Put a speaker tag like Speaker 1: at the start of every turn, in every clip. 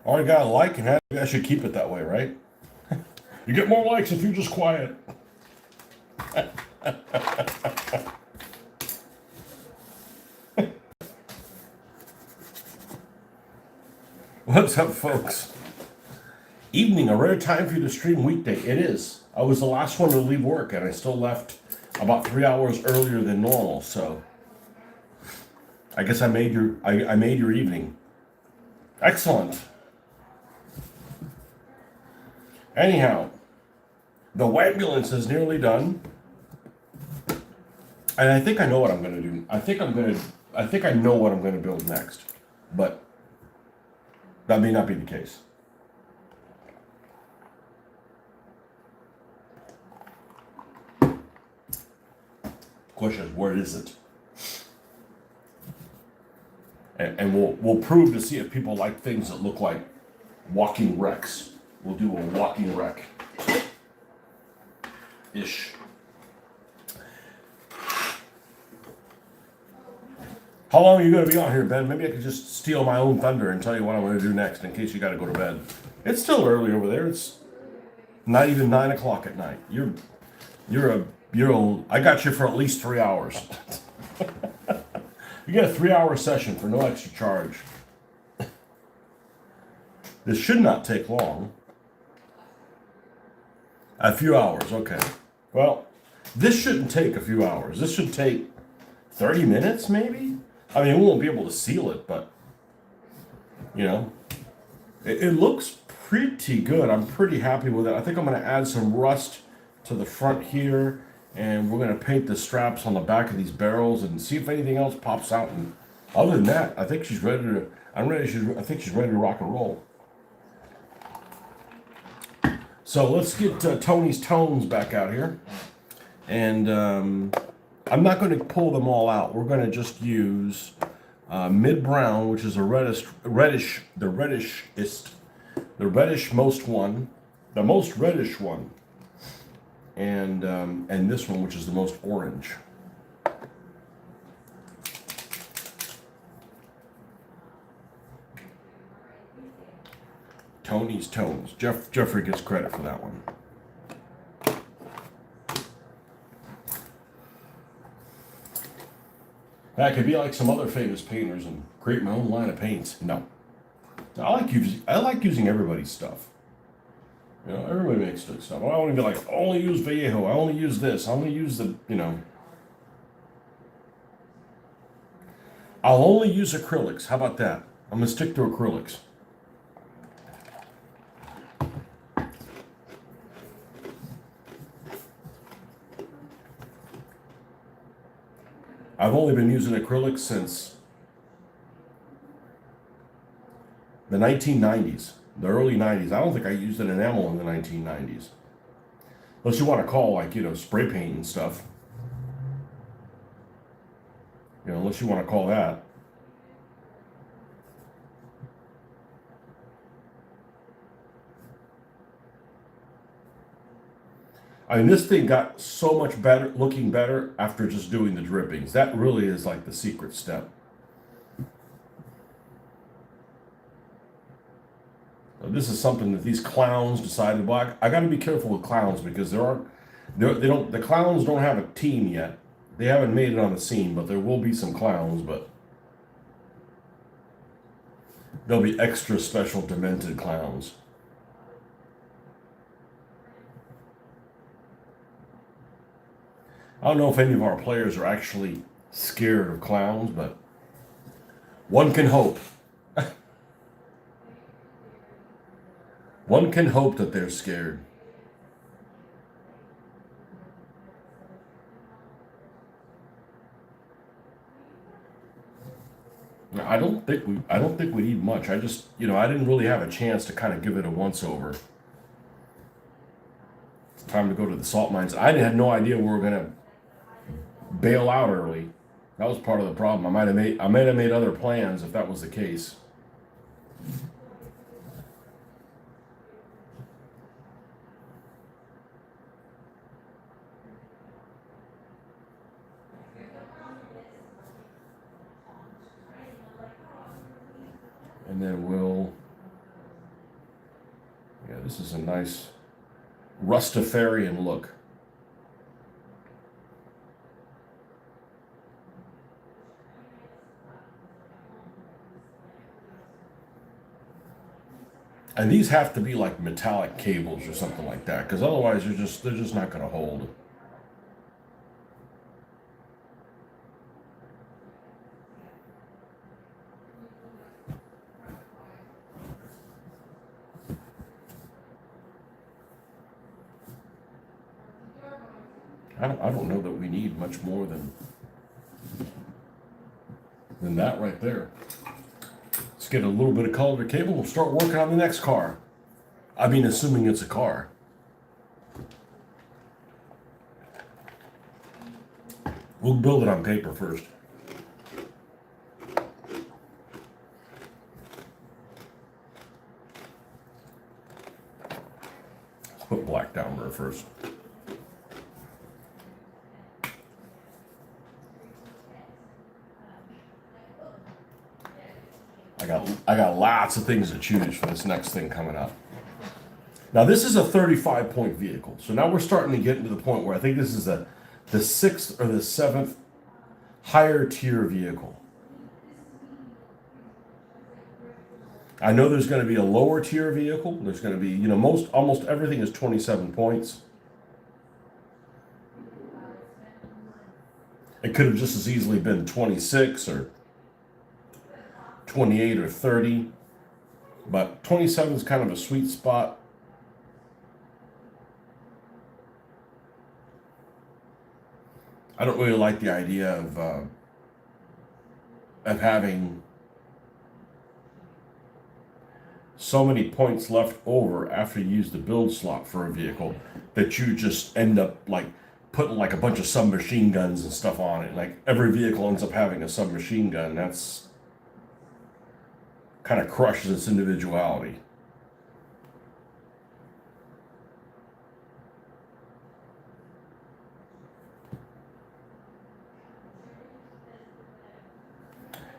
Speaker 1: All you got a like, and I should keep it that way, right? You get more likes if you're just quiet. What's up, folks? Evening, a rare time for you to stream weekday. It is. I was the last one to leave work, and I still left about 3 hours earlier than normal. So, I guess I made your evening. Excellent. Anyhow, the Whambulance is nearly done, and I think I know what I'm going to do. I think I know what I'm going to build next, but that may not be the case. Question is, where is it? And we'll prove to see if people like things that look like walking wrecks. We'll do a walking wreck ish. How long are you going to be on here, Ben? Maybe I could just steal my own thunder and tell you what I'm going to do next in case you got to go to bed. It's still early over there. It's not even 9 o'clock at night. I got you for at least 3 hours. You get a 3-hour session for no extra charge. This should not take long. A few hours, okay. Well, this shouldn't take a few hours. This should take 30 minutes, maybe? I mean, we won't be able to seal it, but, you know, it looks pretty good. I'm pretty happy with it. I think I'm going to add some rust to the front here, and we're going to paint the straps on the back of these barrels and see if anything else pops out. And other than that, I think she's ready to, I think she's ready to rock and roll. So let's get Tony's tones back out here. And I'm not going to pull them all out. We're going to just use mid-brown, which is the most reddish one. And this one, which is the most orange. Tony's tones. Jeffrey gets credit for that one. I could be like some other famous painters and create my own line of paints. No, I like using everybody's stuff. You know, everybody makes good stuff. I don't want to be like, I only use Vallejo. I only use this. I only use the, you know. I'll only use acrylics. How about that? I'm gonna stick to acrylics. I've only been using acrylics since the 1990s, the early 90s. I don't think I used an enamel in the 1990s. Unless you want to call, like, you know, spray paint and stuff. You know, unless you want to call that. I mean, this thing got so much better, looking better after just doing the drippings. That really is like the secret step. This is something that these clowns decided. Well, I got to be careful with clowns because the clowns don't have a team yet. They haven't made it on the scene, but there will be some clowns. But there'll be extra special demented clowns. I don't know if any of our players are actually scared of clowns, but one can hope. One can hope that they're scared. I don't think we need much. I just, you know, I didn't really have a chance to kind of give it a once over. It's time to go to the salt mines. I had no idea we were gonna bail out early. That was part of the problem. I might have made other plans if that was the case. And then we'll a nice Rastafarian look. And these have to be like metallic cables or something like that, because otherwise they're just not going to hold. I don't know that we need much more than that right there. Let's get a little bit of color to cable. We'll start working on the next car. I mean, assuming it's a car. We'll build it on paper first. Let's put black down there first. I got lots of things to choose for this next thing coming up. Now this is a 35-point vehicle, so now we're starting to get into the point where I think this is the 6th or the 7th higher tier vehicle. I know there's going to be a lower tier vehicle. There's going to be, you know, almost everything is 27 points. It could have just as easily been 26 or 28 or 30, but 27 is kind of a sweet spot. I don't really like the idea of having so many points left over after you use the build slot for a vehicle that you just end up like putting like a bunch of submachine guns and stuff on it. Like every vehicle ends up having a submachine gun. That's kind of crushes its individuality.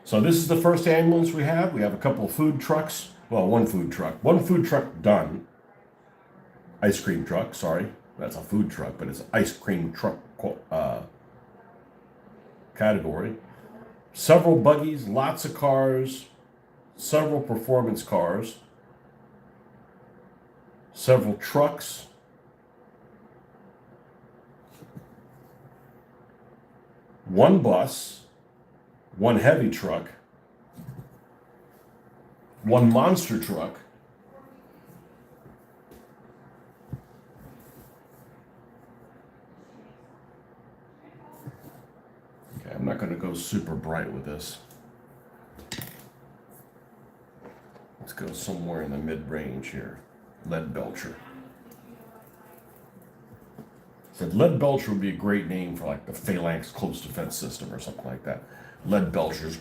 Speaker 1: So this is the first ambulance we have. We have a couple of food trucks. Well, one food truck. One food truck done. Ice cream truck, sorry. That's a food truck, but it's ice cream truck category. Several buggies, lots of cars, several performance cars, several trucks, one bus, one heavy truck, one monster truck, okay, I'm not going to go super bright with this. Let's go somewhere in the mid-range here. Lead Belcher. Said Lead Belcher would be a great name for like the Phalanx Close Defense System or something like that. Lead Belchers.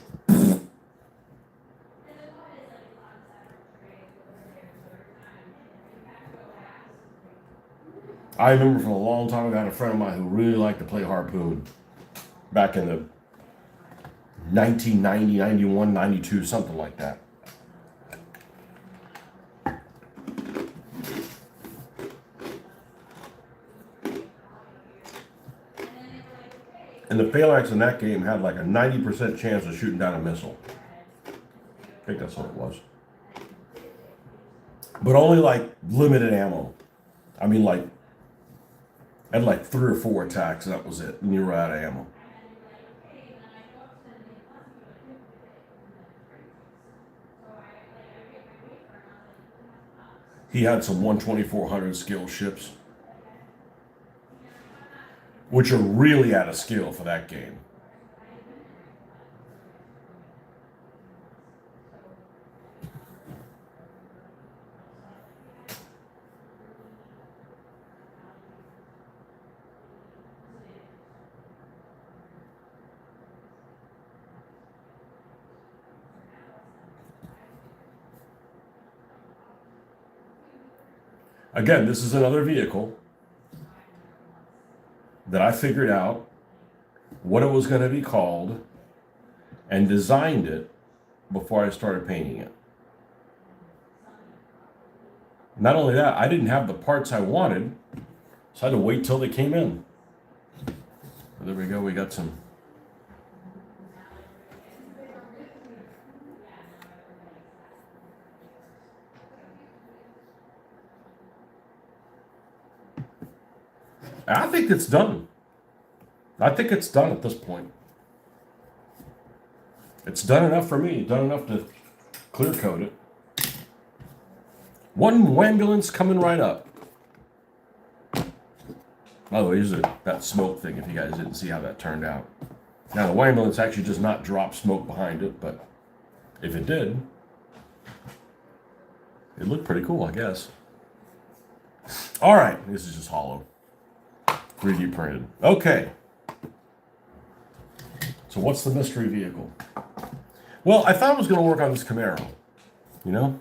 Speaker 1: I remember from a long time ago, I had a friend of mine who really liked to play Harpoon back in the 1990, 91, 92, something like that. And the Phalanx in that game had like a 90% chance of shooting down a missile. I think that's what it was. But only like limited ammo. I mean, like, had like 3 or 4 attacks and that was it. And you were out of ammo. He had some 1/2400 skill ships, which are really out of skill for that game. Again, this is another vehicle that I figured out what it was going to be called and designed it before I started painting it. Not only that, I didn't have the parts I wanted, so I had to wait till they came in. There we go. We got some. I think it's done. I think it's done at this point. It's done enough for me. Done enough to clear coat it. One Whambulance coming right up. By the way, here's that smoke thing, if you guys didn't see how that turned out. Now, the Whambulance actually does not drop smoke behind it, but if it did, it looked pretty cool, I guess. All right, this is just hollow. 3D printed. Okay. So what's the mystery vehicle? Well, I thought I was going to work on this Camaro, you know?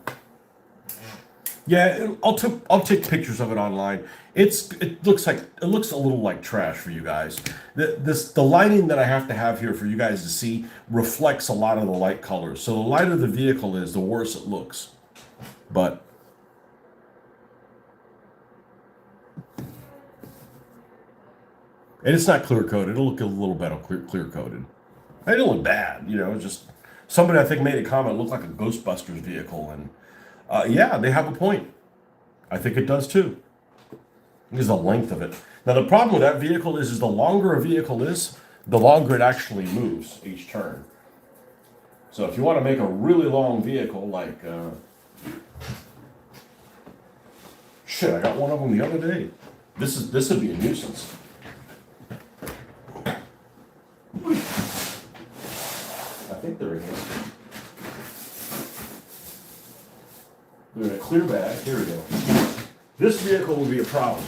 Speaker 1: Yeah, I'll take pictures of it online. It looks a little like trash for you guys. The lighting that I have here for you guys to see reflects a lot of the light colors. So the lighter the vehicle is, the worse it looks. But and it's not clear coated. It'll look a little better clear coated. It didn't look bad, you know. Just somebody I think made a comment. It looked like a Ghostbusters vehicle, and yeah, they have a point. I think it does too. Is the length of it. Now the problem with that vehicle is the longer a vehicle is, the longer it actually moves each turn. So if you want to make a really long vehicle, like shit, I got one of them the other day. This would be a nuisance. I think they're in here. They're in a clear bag. Here we go. This vehicle will be a problem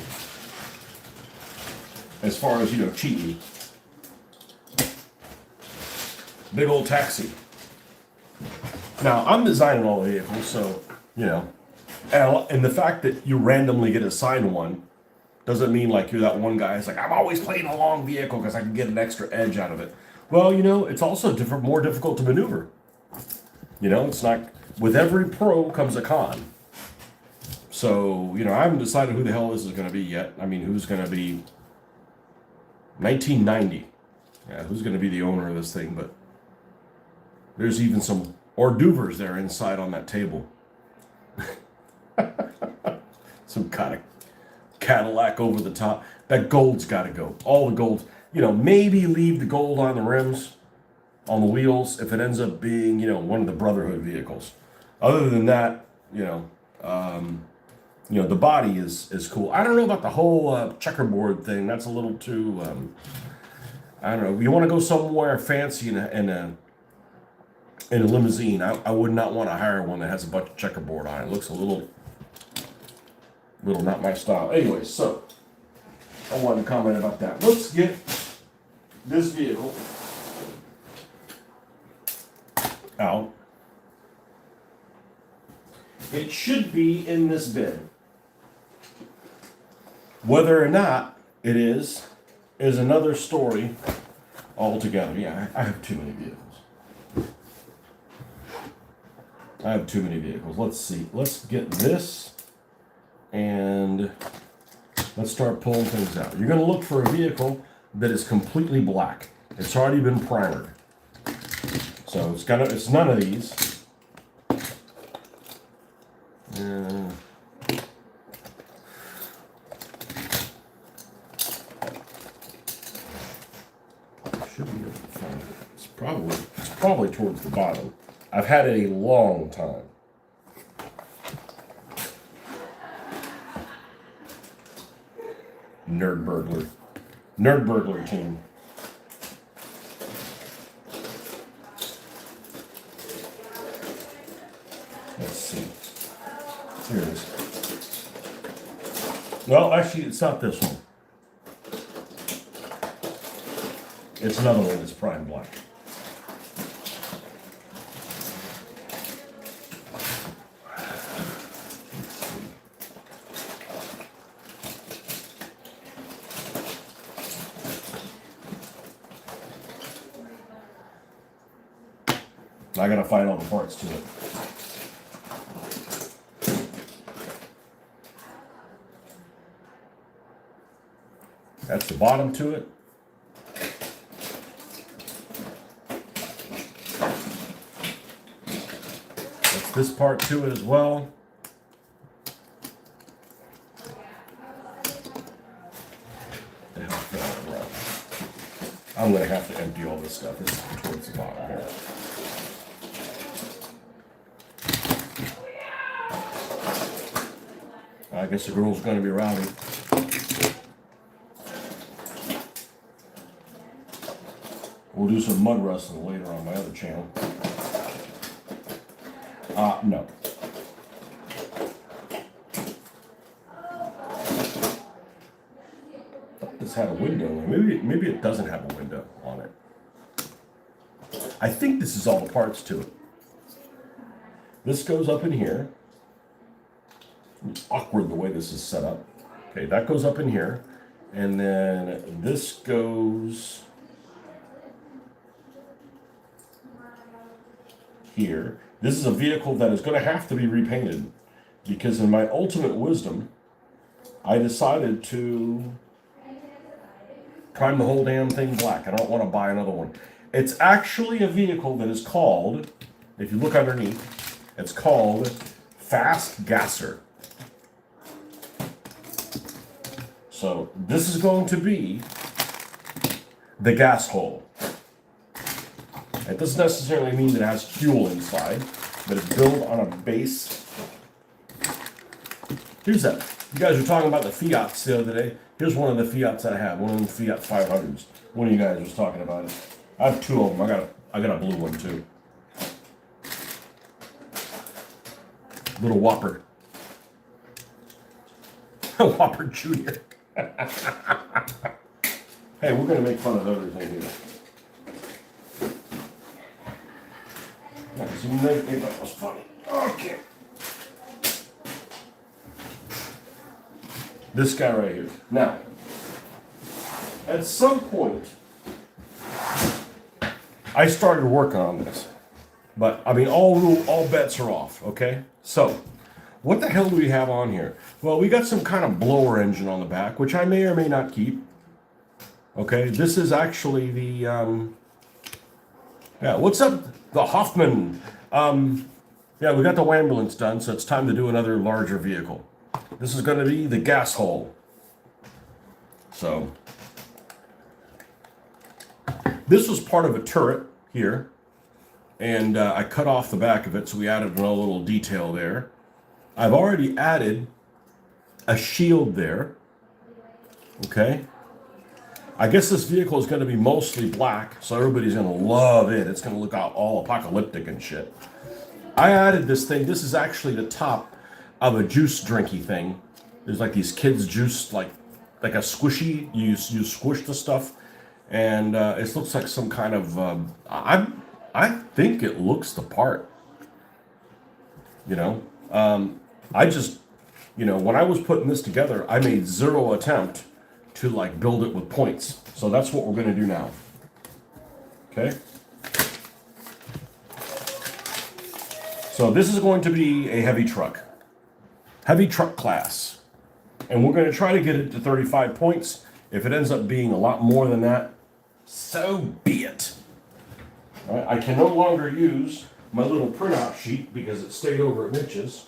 Speaker 1: as far as, you know, cheating. Big old taxi. Now, I'm designing all the vehicles, so, you know, and the fact that you randomly get assigned one doesn't mean like you're that one guy who's like, I'm always playing a long vehicle because I can get an extra edge out of it. Well, you know, it's also more difficult to maneuver. You know, it's not, with every pro comes a con. So, you know, I haven't decided who the hell this is going to be yet. I mean, who's going to be 1990. Yeah, who's going to be the owner of this thing, but there's even some hors d'oeuvres there inside on that table. Some kind of Cadillac over the top. That gold's got to go. All the gold. You know, maybe leave the gold on the rims, on the wheels, if it ends up being, you know, one of the Brotherhood vehicles. Other than that, you know, the body is cool. I don't know about the whole checkerboard thing. That's a little too. I don't know. You want to go somewhere fancy in a limousine? I would not want to hire one that has a bunch of checkerboard on it. It looks a little not my style. Anyway, so I wanted to comment about that. Let's get this vehicle out. It should be in this bin. Whether or not it is another story altogether. Yeah, I have too many vehicles. I have too many vehicles. Let's see. Let's get this and let's start pulling things out. You're going to look for a vehicle that is completely black. It's already been primered. So it's none of these. Should be able to find it. It's probably towards the bottom. I've had it a long time. Nerd burglar team. Let's see. Here it is. Well, actually, it's not this one. It's another one that's prime black. I gotta find all the parts to it. the bottom to it. That's this part to it as well. I'm going to have to empty all this stuff. This is towards the bottom here. I guess the girl's going to be rowdy. We'll do some mud wrestling later on my other channel. No. This had a window. Maybe it doesn't have a window on it. I think this is all the parts to it. This goes up in here. It's awkward the way this is set up. Okay, that goes up in here. And then this goes here. This is a vehicle that is going to have to be repainted because in my ultimate wisdom, I decided to prime the whole damn thing black. I don't want to buy another one. It's actually a vehicle that is called, if you look underneath, it's called Fast Gasser. So this is going to be the Gasshole. It doesn't necessarily mean that it has fuel inside, but it's built on a base. Here's that. You guys were talking about the Fiats the other day. Here's one of the Fiats that I have, one of the Fiat 500s. One of you guys was talking about it. I have two of them. I got a blue one too. Little Whopper. Whopper Jr. Hey, we're gonna make fun of everything here. So they thought it was funny. Okay. This guy right here. Now, at some point, I started working on this. But, I mean, all bets are off, okay? So, what the hell do we have on here? Well, we got some kind of blower engine on the back, which I may or may not keep. Okay, this is actually the, yeah, what's up, the Hoffman? Yeah, we got the Whambulance done, so it's time to do another larger vehicle. This is going to be the Gasshole. So, this was part of a turret here, and I cut off the back of it, so we added a little detail there. I've already added a shield there. Okay. I guess this vehicle is going to be mostly black, so everybody's going to love it. It's going to look all apocalyptic and shit. I added this thing. This is actually the top of a juice drinky thing. There's like these kids juice, like a squishy. You squish the stuff, and it looks like some kind of. I think it looks the part. You know, I just, you know, when I was putting this together, I made zero attempt to like build it with points. So that's what we're going to do now. Okay. So this is going to be a heavy truck class. And we're going to try to get it to 35 points. If it ends up being a lot more than that, so be it. All right, I can no longer use my little printout sheet because it stayed over at Mitch's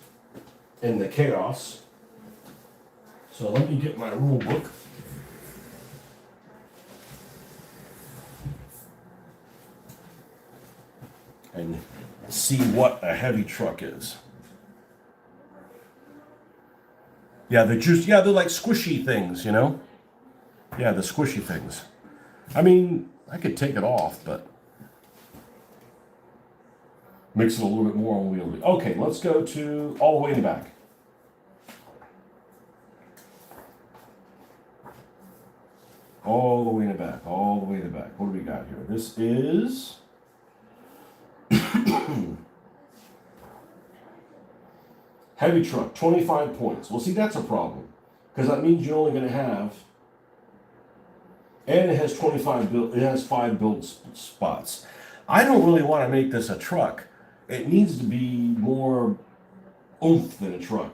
Speaker 1: in the chaos. So let me get my rule book. And see what a heavy truck is. Yeah, they're like squishy things, you know? Yeah, the squishy things. I mean, I could take it off, but mix it a little bit more unwieldy. Okay, let's go to all the way in the back. All the way in the back, all the way in the back. What do we got here? This is heavy truck, 25 points. Well, see, that's a problem because that means you're only going to have, and it has 5 build spots. I don't really want to make this a truck. It needs to be more oomph than a truck.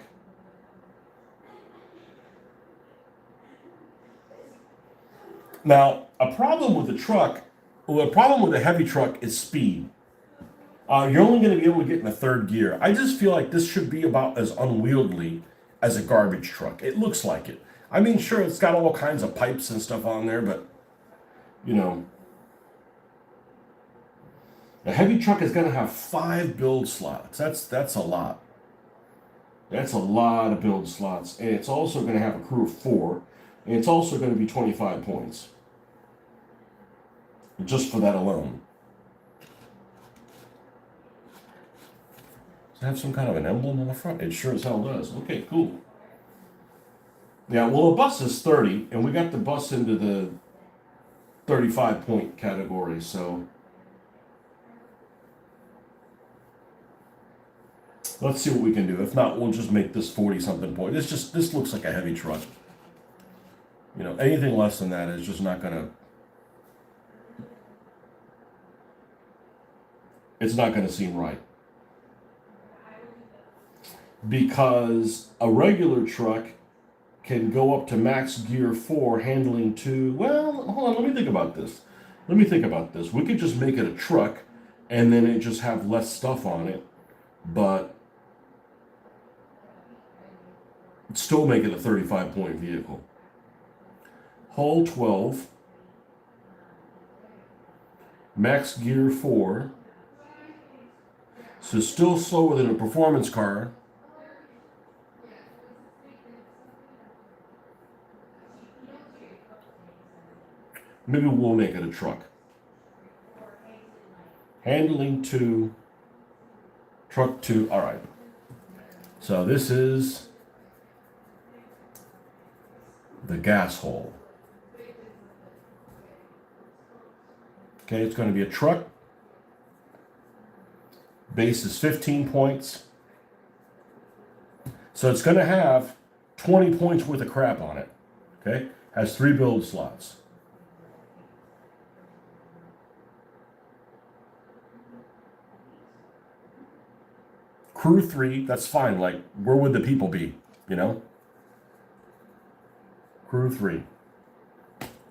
Speaker 1: Now, a problem with the truck, well, a problem with a heavy truck is speed. You're only going to be able to get in a third gear. I just feel like this should be about as unwieldy as a garbage truck. It looks like it. I mean, sure, it's got all kinds of pipes and stuff on there, but, you know, a heavy truck is going to have 5 build slots. That's a lot. That's a lot of build slots. And it's also going to have a crew of 4. And it's also going to be 25 points. Just for that alone. Does it have some kind of an emblem on the front? It sure as hell does. Okay, cool. Yeah, well, the bus is 30, and we got the bus into the 35 point category, so let's see what we can do. If not, we'll just make this 40 something point. This looks like a heavy truck. You know, anything less than that is just not gonna, it's not gonna seem right. Because a regular truck can go up to max gear 4, handling 2. Well, hold on, let me think about this. We could just make it a truck, and then it just have less stuff on it, but still make it a 35 point vehicle. Hull 12, max gear 4, so still slower than a performance car. Maybe we'll make it a truck. Handling 2, truck 2. All right. So this is the Gasshole. Okay, it's going to be a truck. Base is 15 points. So it's going to have 20 points worth of crap on it. Okay, has 3 build slots. Crew 3, that's fine. Like, where would the people be? You know? Crew 3.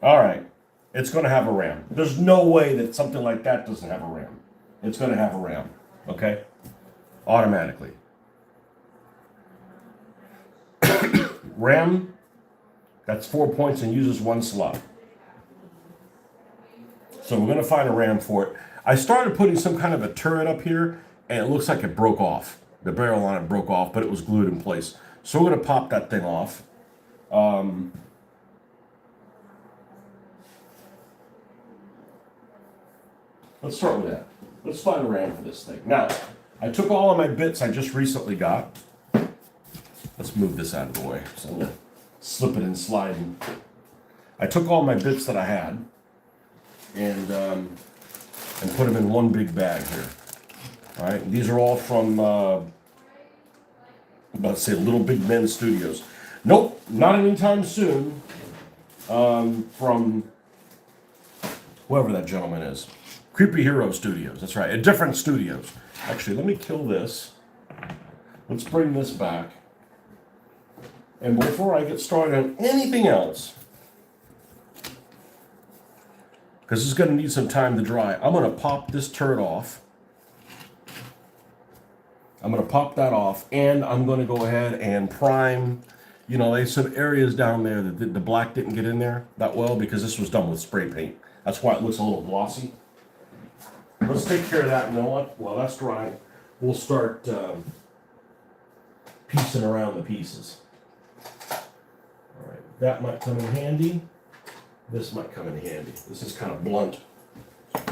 Speaker 1: All right. It's going to have a ram. There's no way that something like that doesn't have a ram. It's going to have a ram. Okay? Automatically. Ram, that's 4 points and uses 1 slot. So we're going to find a ram for it. I started putting some kind of a turret up here, and it looks like it broke off. The barrel on it broke off, but it was glued in place. So we're going to pop that thing off. Let's start with that. Let's find a ram for this thing. Now, I took all of my bits I just recently got. Let's move this out of the way. So I'm going to slip it and slide. I took all my bits that I had and put them in one big bag here. All right, these are all from, I'm about to say Little Big Men Studios. Nope, not anytime soon. From whoever that gentleman is. Creepy Hero Studios, that's right, different studios. Actually, let me kill this. Let's bring this back. And before I get started on anything else, because this is going to need some time to dry, I'm going to pop this turret off. I'm going to pop that off, and I'm going to go ahead and prime. You know, there's some areas down there that the black didn't get in there that well because this was done with spray paint. That's why it looks a little glossy. Let's take care of that, and then while that's drying, we'll start piecing around the pieces. All right, that might come in handy. This might come in handy. This is kind of blunt. All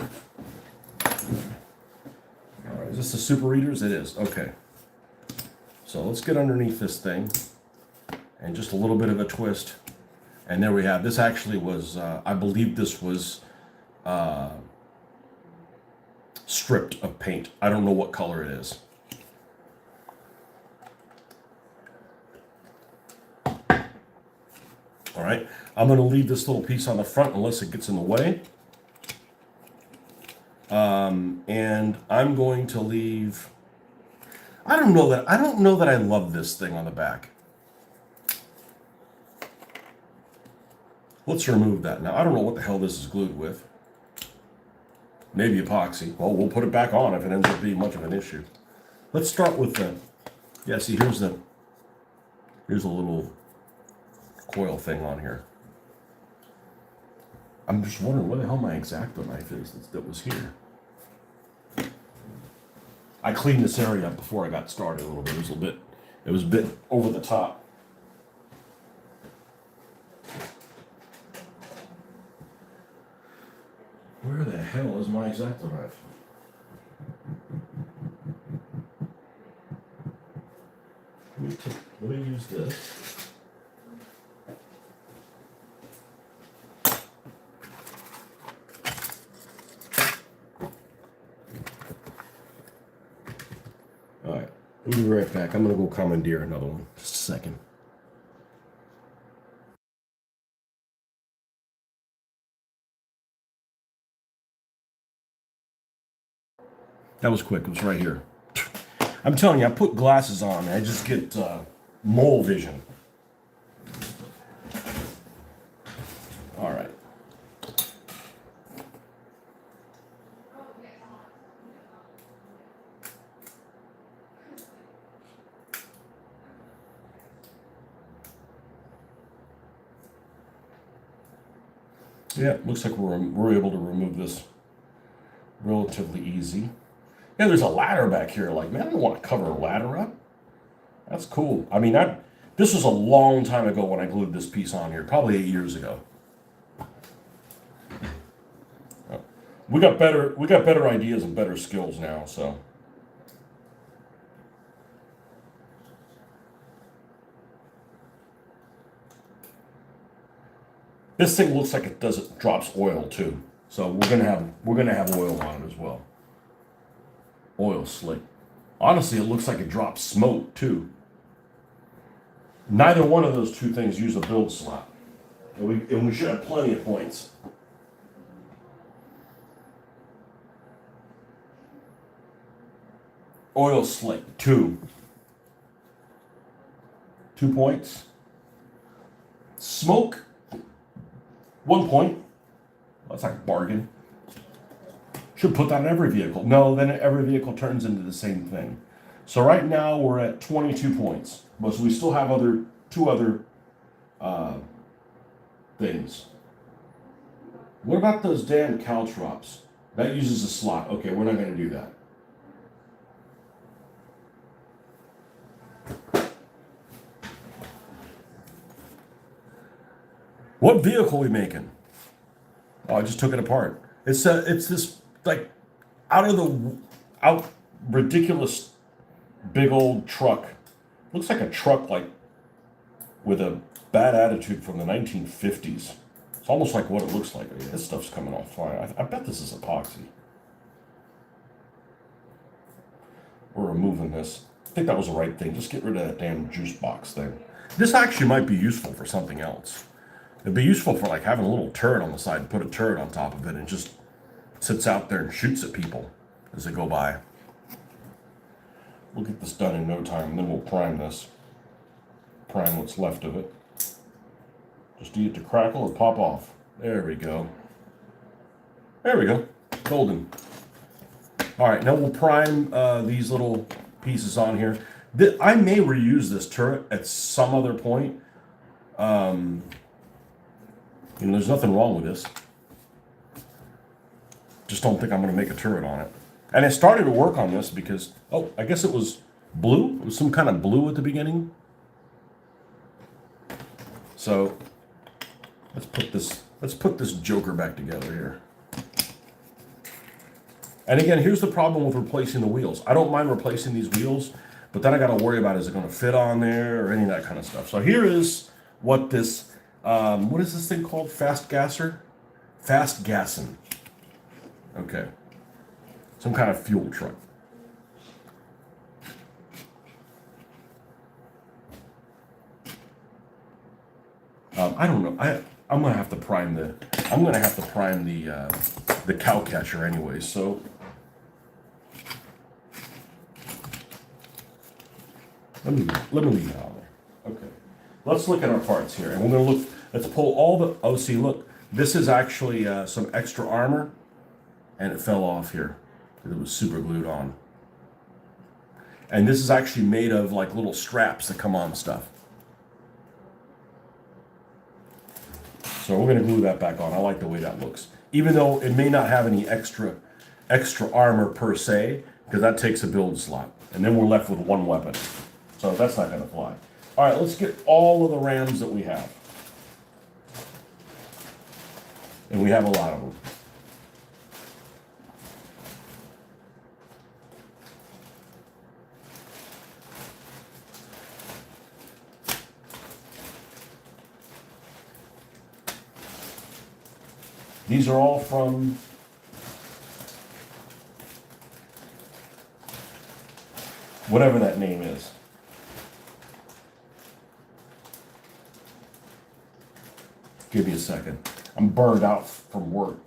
Speaker 1: right, is this the Super Readers? It is. Okay. So let's get underneath this thing, and just a little bit of a twist, and there we have. This actually was, I believe this was stripped of paint. I don't know what color it is. All right, I'm going to leave this little piece on the front unless it gets in the way. And I'm going to leave, I don't know that I love this thing on the back. Let's remove that. Now, I don't know what the hell this is glued with. Maybe epoxy. Well, we'll put it back on if it ends up being much of an issue. Let's start with the, yeah, see, here's a little coil thing on here. I'm just wondering where the hell my X-Acto knife is that was here. I cleaned this area up before I got started a little bit. It was a bit over the top. Where the hell is my X-Acto knife? Let me use this. All right, we'll be right back. I'm gonna go commandeer another one. Just a second. That was quick. It was right here. I'm telling you, I put glasses on. I just get mole vision. All right. Yeah, looks like we're able to remove this relatively easy. Yeah, there's a ladder back here. Like, man, I don't want to cover a ladder up. That's cool. I mean, this was a long time ago when I glued this piece on here, probably 8 years ago. We got better ideas and better skills now, so. This thing looks like it drops oil too. So we're gonna have oil on it as well. Oil slick. Honestly, it looks like it drops smoke too. Neither one of those two things use a build slot. And we should have plenty of points. Oil slick, 2. 2 points. Smoke, 1 point. That's like a bargain. Should put that in every vehicle. No, then every vehicle turns into the same thing. So right now we're at 22 points. But we still have two other things. What about those damn caltrops? That uses a slot. Okay, we're not going to do that. What vehicle are we making? Oh, I just took it apart. It's this like out ridiculous big old truck. Looks like a truck like with a bad attitude from the 1950s. It's almost like what it looks like. I mean, this stuff's coming off fine. I bet this is epoxy. We're removing this. I think that was the right thing. Just get rid of that damn juice box thing. This actually might be useful for something else. It'd be useful for like having a little turret on the side and put a turret on top of it and just sits out there and shoots at people as they go by. We'll get this done in no time, and then we'll prime this. Prime what's left of it. Just need it to crackle or pop off. There we go. There we go. Golden. All right, now we'll prime these little pieces on here. I may reuse this turret at some other point. You know, there's nothing wrong with this. Just don't think I'm going to make a turret on it. And I started to work on this because, oh, I guess it was blue. It was some kind of blue at the beginning. So let's put this joker back together here. And again, here's the problem with replacing the wheels. I don't mind replacing these wheels, but then I got to worry about, is it going to fit on there or any of that kind of stuff. So here is what this, what is this thing called? Fast gasser? Fast gassing. Okay. Some kind of fuel truck. I don't know. I'm gonna have to prime the cow catcher anyway. So let me leave it on there. Okay. Let's look at our parts here, and we're gonna look. Let's pull all the, oh, see, look, this is actually some extra armor, and it fell off here. It was super glued on. And this is actually made of like little straps that come on stuff. So we're going to glue that back on. I like the way that looks. Even though it may not have any extra armor per se, because that takes a build slot. And then we're left with one weapon. So that's not going to fly. All right, let's get all of the rams that we have. And we have a lot of them. These are all from whatever that name is. Give me a second. I'm burned out from work.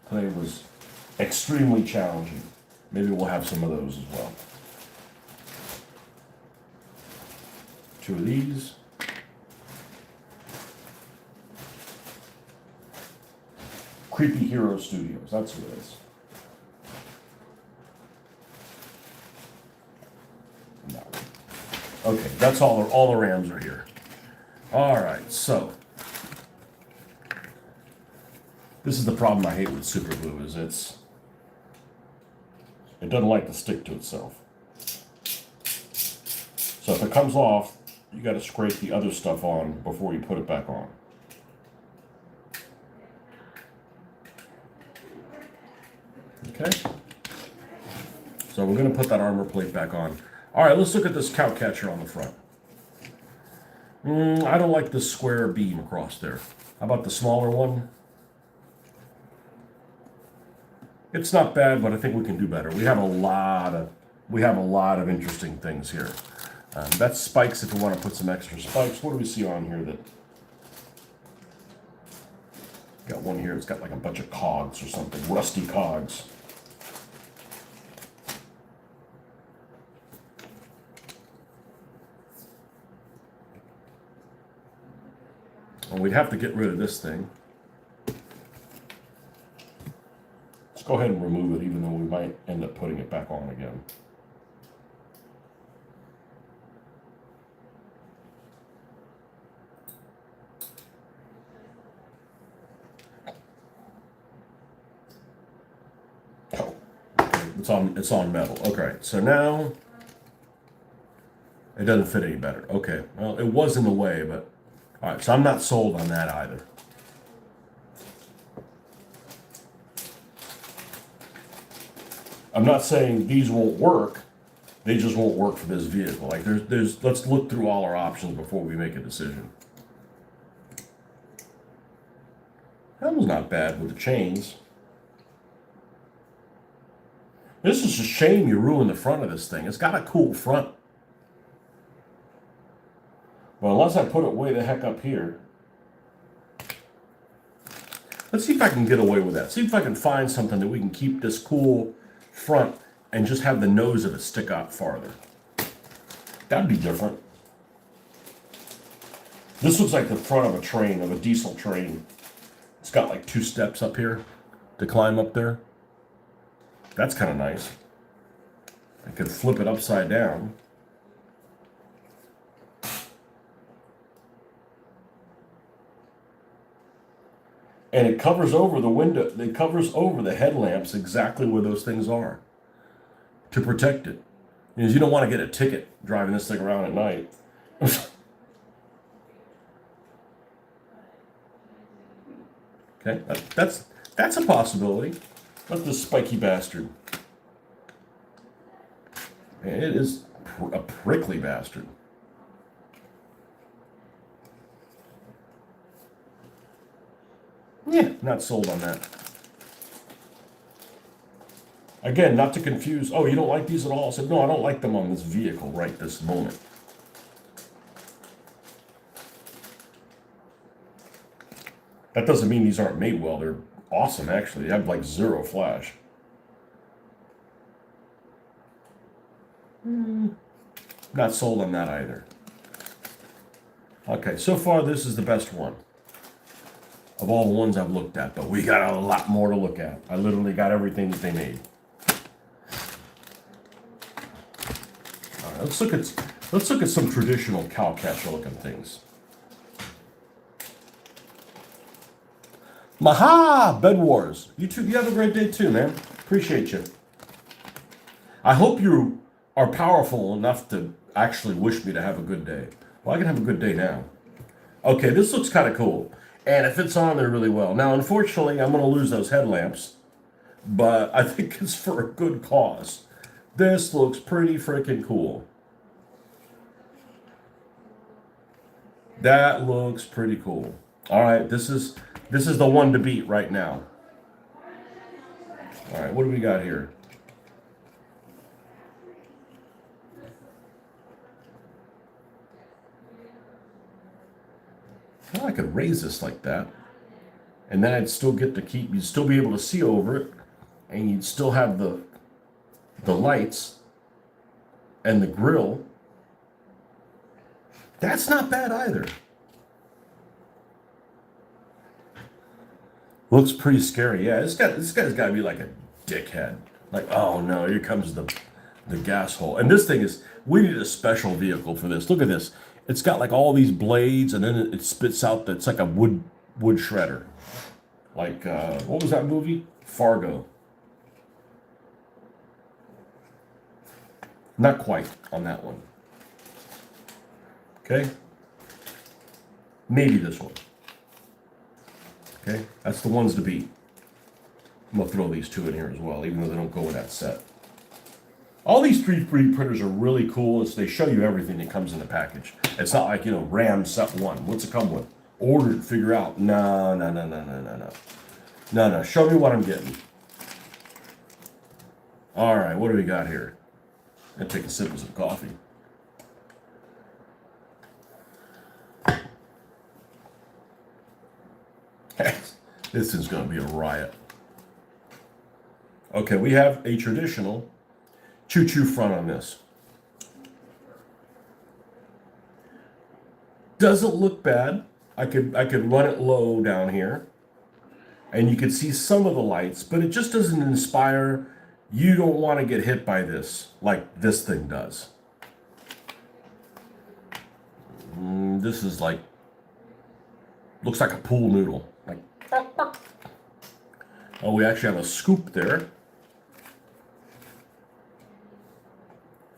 Speaker 1: Today was extremely challenging. Maybe we'll have some of those as well. 2 of these. Creepy Hero Studios, that's who it is. No. Okay, that's all the rams are here. All right, so this is the problem I hate with super glue, is it doesn't like to stick to itself. So if it comes off, you got to scrape the other stuff on before you put it back on. Okay, so we're going to put that armor plate back on. All right, let's look at this cow catcher on the front. I don't like this square beam across there. How about the smaller one? It's not bad, but I think we can do better. We have a lot of interesting things here. That's spikes if we want to put some extra spikes. What do we see on here that? Got one here. It's got like a bunch of cogs or something, rusty cogs. And we'd have to get rid of this thing. Let's go ahead and remove it, even though we might end up putting it back on again. Oh, okay. It's on metal. Okay, so now it doesn't fit any better. Okay, well, it was in the way, but all right, so I'm not sold on that either. I'm not saying these won't work. They just won't work for this vehicle. Like let's look through all our options before we make a decision. That was not bad with the chains. This is a shame you ruined the front of this thing. It's got a cool front. Well, unless I put it way the heck up here. Let's see if I can get away with that. See if I can find something that we can keep this cool front and just have the nose of it stick out farther. That'd be different. This looks like the front of a train, of a diesel train. It's got like 2 steps up here to climb up there. That's kind of nice. I could flip it upside down. And it covers over the window, it covers over the headlamps exactly where those things are to protect it. Because you don't want to get a ticket driving this thing around at night. Okay, that's a possibility. Look at this spiky bastard. Man, it is a prickly bastard. Yeah, not sold on that. Again, not to confuse, oh, you don't like these at all? I said, no, I don't like them on this vehicle right this moment. That doesn't mean these aren't made well. They're awesome, actually. They have like 0 flash. Not sold on that either. Okay, so far this is the best one of all the ones I've looked at, but we got a lot more to look at. I literally got everything that they made. All right, let's look at some traditional cowcatcher looking things. Maha! Bed Wars. You have a great day too, man. Appreciate you. I hope you are powerful enough to actually wish me to have a good day. Well, I can have a good day now. Okay, this looks kind of cool. And it fits on there really well. Now, unfortunately, I'm going to lose those headlamps. But I think it's for a good cause. This looks pretty freaking cool. That looks pretty cool. All right, this is the one to beat right now. All right, what do we got here? Well, I could raise this like that. And then I'd still get to keep, you'd still be able to see over it. And you'd still have the lights and the grill. That's not bad either. Looks pretty scary. Yeah, this guy's got to be like a dickhead. Like, oh no, here comes the Gasshole. And this thing is, we need a special vehicle for this. Look at this. It's got like all these blades, and then it spits out. It's like a wood shredder. Like what was that movie? Fargo. Not quite on that one. Okay. Maybe this one. Okay, that's the ones to beat. I'm gonna throw these two in here as well, even though they don't go with that set. All these 3D printers are really cool. They show you everything that comes in the package. It's not like, RAM set 1. What's it come with? Order it, figure out. No. No, show me what I'm getting. All right, what do we got here? I'm gonna take a sip of some coffee. This is going to be a riot. Okay, we have a traditional choo-choo front on this. Doesn't look bad. I could run it low down here, and you could see some of the lights, but it just doesn't inspire. You don't want to get hit by this like this thing does. This is like, looks like a pool noodle. Like, oh, we actually have a scoop there.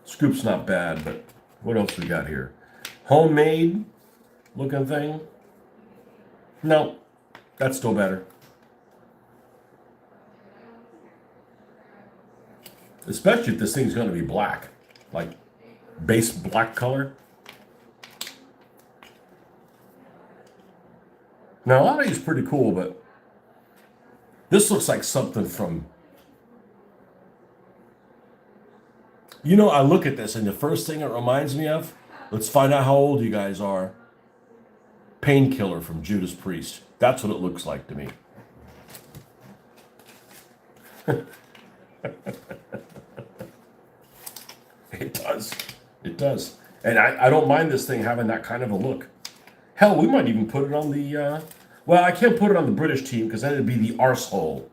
Speaker 1: Scoop's not bad, but what else we got here? Homemade looking thing. No, that's still better. Especially if this thing's going to be black, like base black color. Now, a lot of these are pretty cool, but this looks like something from... I look at this, and the first thing it reminds me of, let's find out how old you guys are. Painkiller from Judas Priest. That's what it looks like to me. It does. It does. And I don't mind this thing having that kind of a look. Hell, we might even put it on the... well, I can't put it on the British team because then it'd be the arsehole.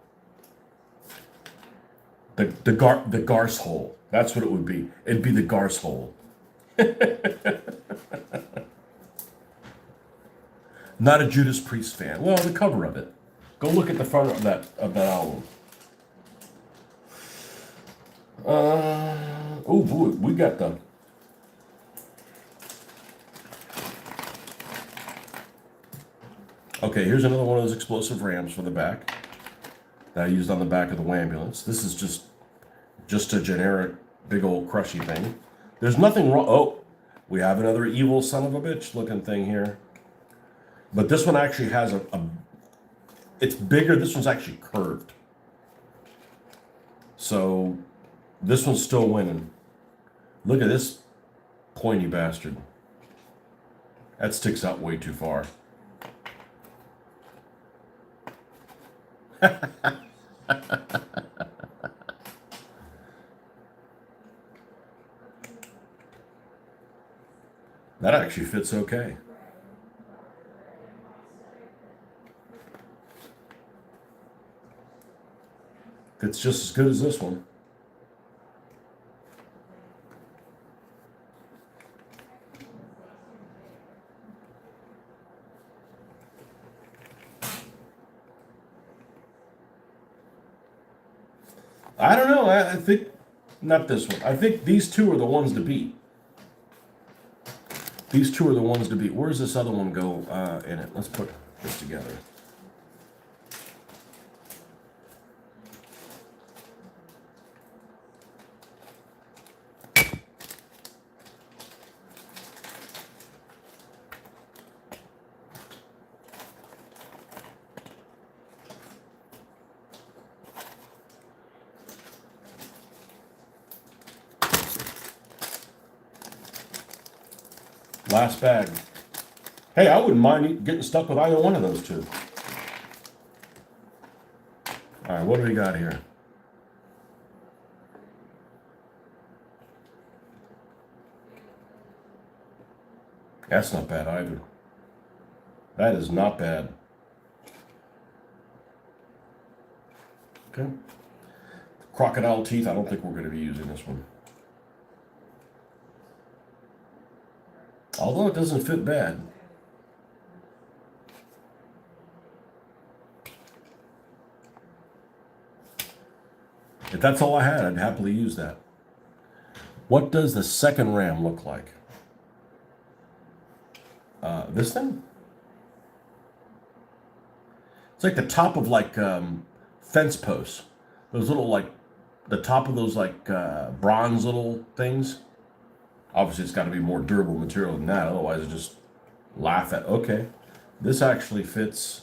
Speaker 1: The garsehole. That's what it would be. It'd be the garsehole. Not a Judas Priest fan. Well, the cover of it. Go look at the front of that album. Oh boy, we got the... Okay, here's another one of those explosive rams for the back that I used on the back of the Whambulance. This is just a generic big old crushy thing. There's nothing wrong. Oh, we have another evil son of a bitch looking thing here. But this one actually has it's bigger. This one's actually curved. So this one's still winning. Look at this pointy bastard. That sticks out way too far. That actually fits okay. It's just as good as this one. I don't know. I think not this one. I think these two are the ones to beat. These two are the ones to beat. Where's this other one go in it? Let's put this together. Last bag. Hey, I wouldn't mind getting stuck with either one of those two. All right, what do we got here? That's not bad either. That is not bad. Okay. Crocodile teeth, I don't think we're going to be using this one. Although it doesn't fit bad. If that's all I had, I'd happily use that. What does the second ram look like? This thing? It's like the top of like fence posts. Those little like, the top of those like bronze little things. Obviously, it's got to be more durable material than that. Otherwise, I just laugh at, okay, this actually fits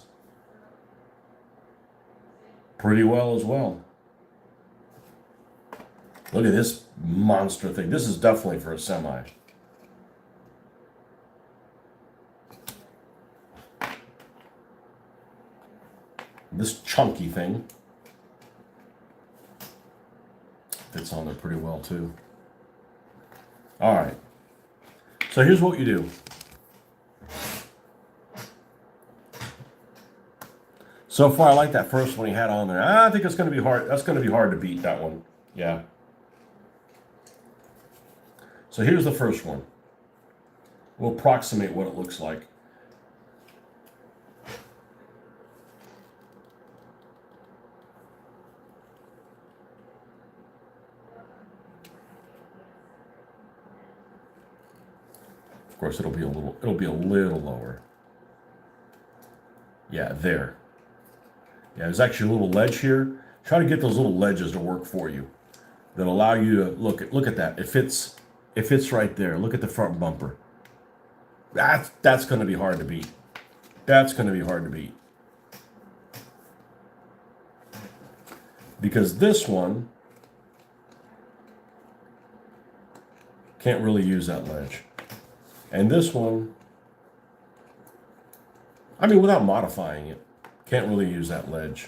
Speaker 1: pretty well as well. Look at this monster thing. This is definitely for a semi. This chunky thing fits on there pretty well too. All right, so here's what you do. So far, I like that first one he had on there. I think it's going to be hard. That's going to be hard to beat, that one. Yeah. So here's the first one. We'll approximate what it looks like. Of course, it'll be a little lower. Yeah, there. Yeah, there's actually a little ledge here. Try to get those little ledges to work for you. That allow you to look at that. It fits right there. Look at the front bumper. That's going to be hard to beat. That's going to be hard to beat. Because this one can't really use that ledge. And this one, I mean, without modifying it, can't really use that ledge.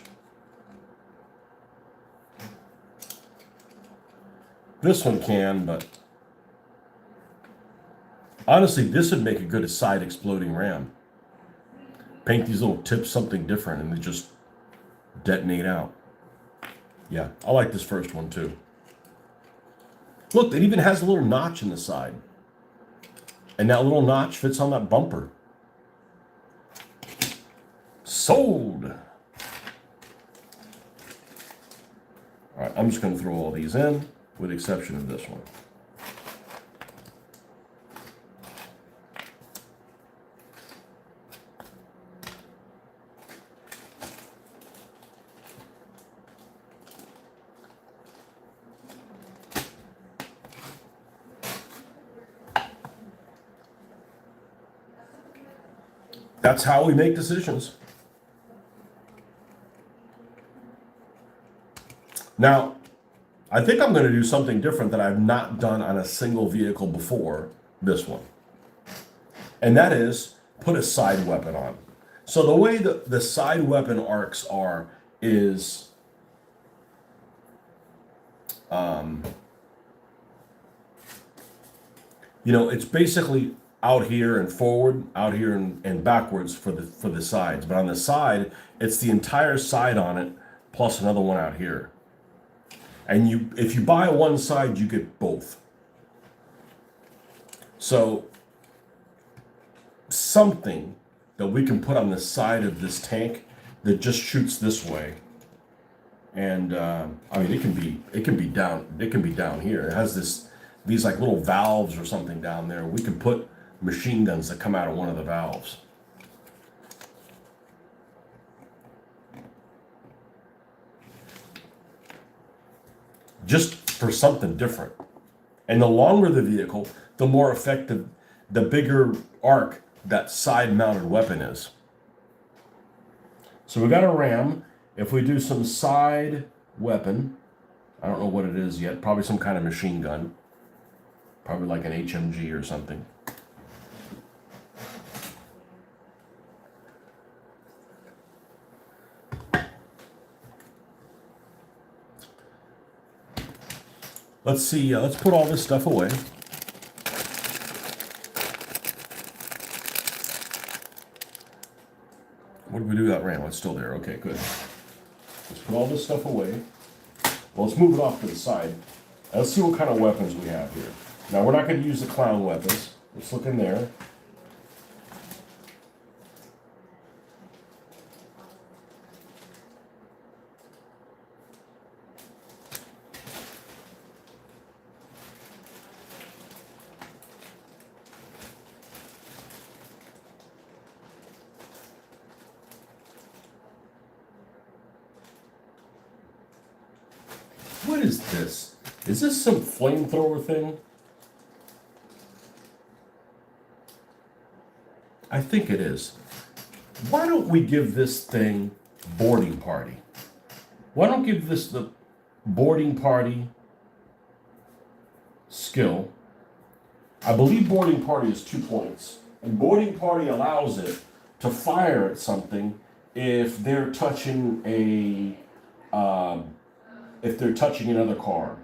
Speaker 1: This one can, but honestly, this would make a good side exploding ram. Paint these little tips something different and they just detonate out. Yeah, I like this first one too. Look, it even has a little notch in the side. And that little notch fits on that bumper. Sold. All right, I'm just going to throw all these in, with the exception of this one. That's how we make decisions. Now, I think I'm going to do something different that I've not done on a single vehicle before this one. And that is put a side weapon on. So the way the side weapon arcs are is it's basically out here and forward, out here and backwards for the sides. But on the side, it's the entire side on it plus another one out here. And if you buy one side, you get both. So something that we can put on the side of this tank that just shoots this way. And I mean, it can be down here. It has these like little valves or something down there. We can put machine guns that come out of one of the valves. Just for something different. And the longer the vehicle, the more effective, the bigger arc that side-mounted weapon is. So we got a ram. If we do some side weapon, I don't know what it is yet, probably some kind of machine gun. Probably like an HMG or something. Let's see, let's put all this stuff away. What did we do with that ram? It's still there. Okay, good. Let's put all this stuff away. Well, let's move it off to the side. Let's see what kind of weapons we have here. Now, we're not going to use the clown weapons. Let's look in there. What is this? Is this some flamethrower thing? I think it is. Why don't we give this thing boarding party? Why don't give this the boarding party skill? I believe boarding party is 2 points. And boarding party allows it to fire at something if they're touching another car.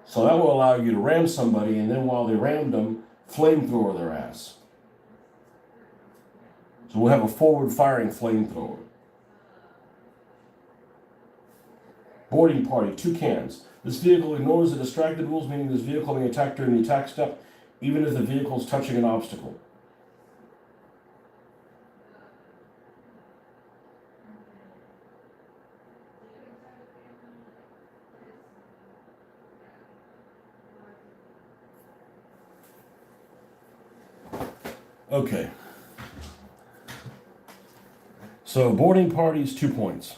Speaker 1: So that will allow you to ram somebody, and then while they rammed them, flamethrower their ass. So we'll have a forward-firing flamethrower. Boarding party, 2 cans. This vehicle ignores the distracted rules, meaning this vehicle may attack during the attack step, even if the vehicle is touching an obstacle. Okay. So boarding party is 2 points.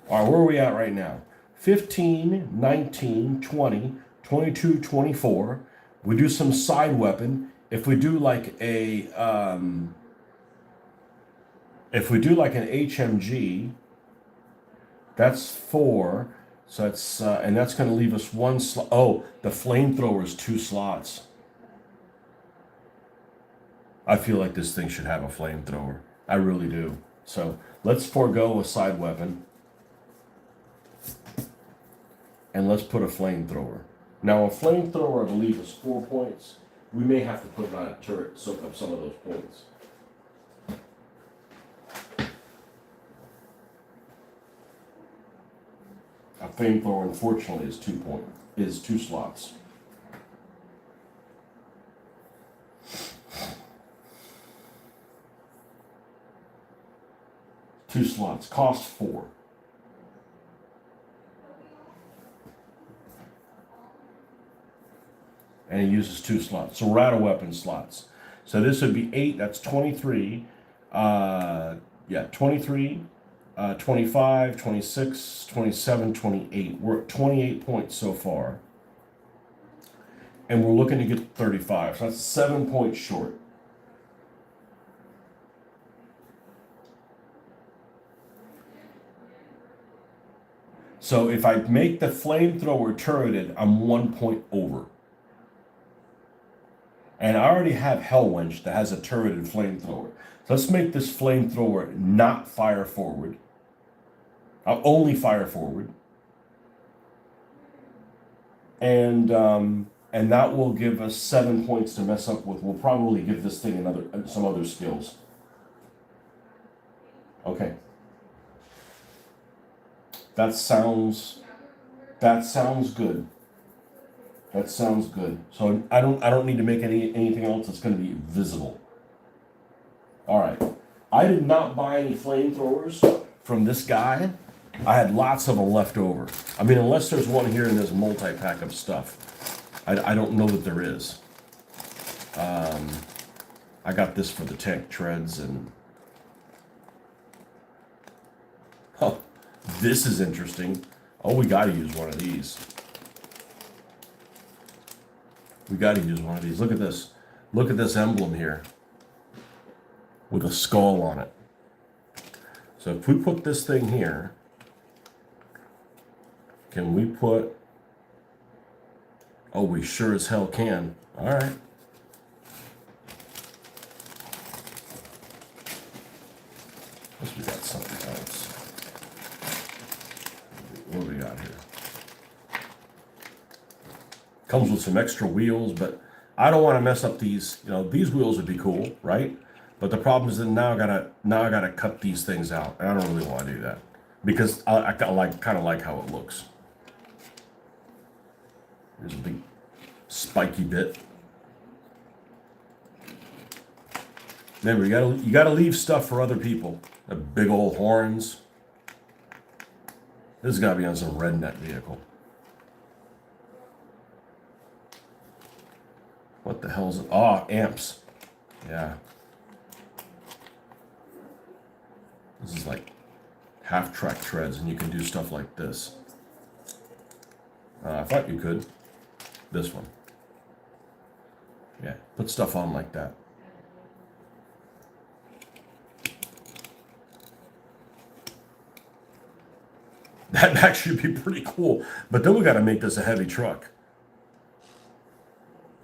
Speaker 1: All right, where are we at right now? 15, 19, 20, 22, 24. We do some side weapon. If we do like an HMG, that's 4. So that's and that's going to leave us 1 slot. Oh, the flamethrower is 2 slots. I feel like this thing should have a flamethrower. I really do. So let's forego a side weapon. And let's put a flamethrower. Now a flamethrower, I believe, is 4 points. We may have to put it on a turret to soak up some of those points. A flamethrower, unfortunately, is 2 slots. Two slots, cost 4. And it uses 2 slots. So we're out of weapon slots. So this would be 8, that's 23. 23, 25, 26, 27, 28. We're at 28 points so far. And we're looking to get 35. So that's 7 points short. So if I make the flamethrower turreted, I'm 1 point over. And I already have Hellwench that has a turreted flamethrower. So let's make this flamethrower not fire forward. I'll only fire forward. And that will give us 7 points to mess up with. We'll probably give this thing some other skills. Okay. That sounds That sounds good. That sounds good. So I don't need to make anything else that's going to be visible. All right. I did not buy any flamethrowers from this guy. I had lots of them left over. I mean, unless there's one here in this multi-pack of stuff. I don't know that there is. I got this for the tank treads and... Oh, this is interesting. Oh, we got to use one of these. We got to use one of these. Look at this. Look at this emblem here with a skull on it. So if we put this thing here, can we put... Oh, we sure as hell can. All right. Guess we got something else. What do we got here? Comes with some extra wheels, but I don't want to mess up these. You know, these wheels would be cool, right? But the problem is that now I gotta cut these things out, and I don't really want to do that because I kind of like how it looks. There's a big spiky bit. Remember, you gotta leave stuff for other people. The big old horns. This has got to be on some redneck vehicle. What the hell is it? Oh, amps. Yeah. This is like half-track treads, and you can do stuff like this. I thought you could. This one. Yeah, put stuff on like that. That'd actually be pretty cool. But then we got to make this a heavy truck.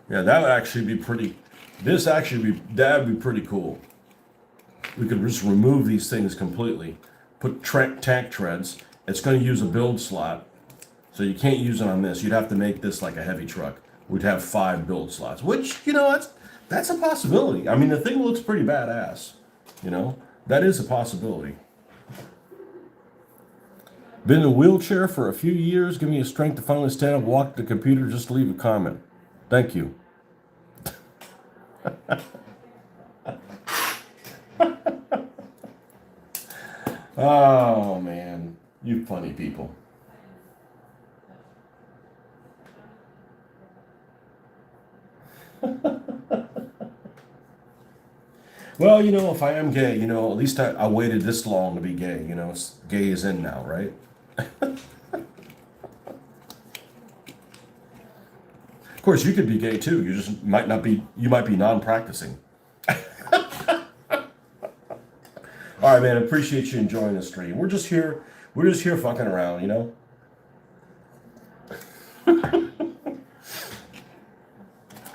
Speaker 1: Yeah, that would actually be pretty... That'd be pretty cool. We could just remove these things completely. Put tank treads. It's going to use a build slot. So you can't use it on this. You'd have to make this like a heavy truck. We'd have 5 build slots. Which, you know, that's a possibility. I mean, the thing looks pretty badass. You know? That is a possibility. Been in a wheelchair for a few years. Give me a strength to finally stand up, walk to the computer, just to leave a comment. Thank you. Oh, man. You funny people. Well, you know, if I am gay, you know, at least I waited this long to be gay. You know, gay is in now, right? Of course, you could be gay too. You just might not be. You might be non-practicing. All right, man. I appreciate you enjoying the stream. We're just here. We're just here fucking around, you know.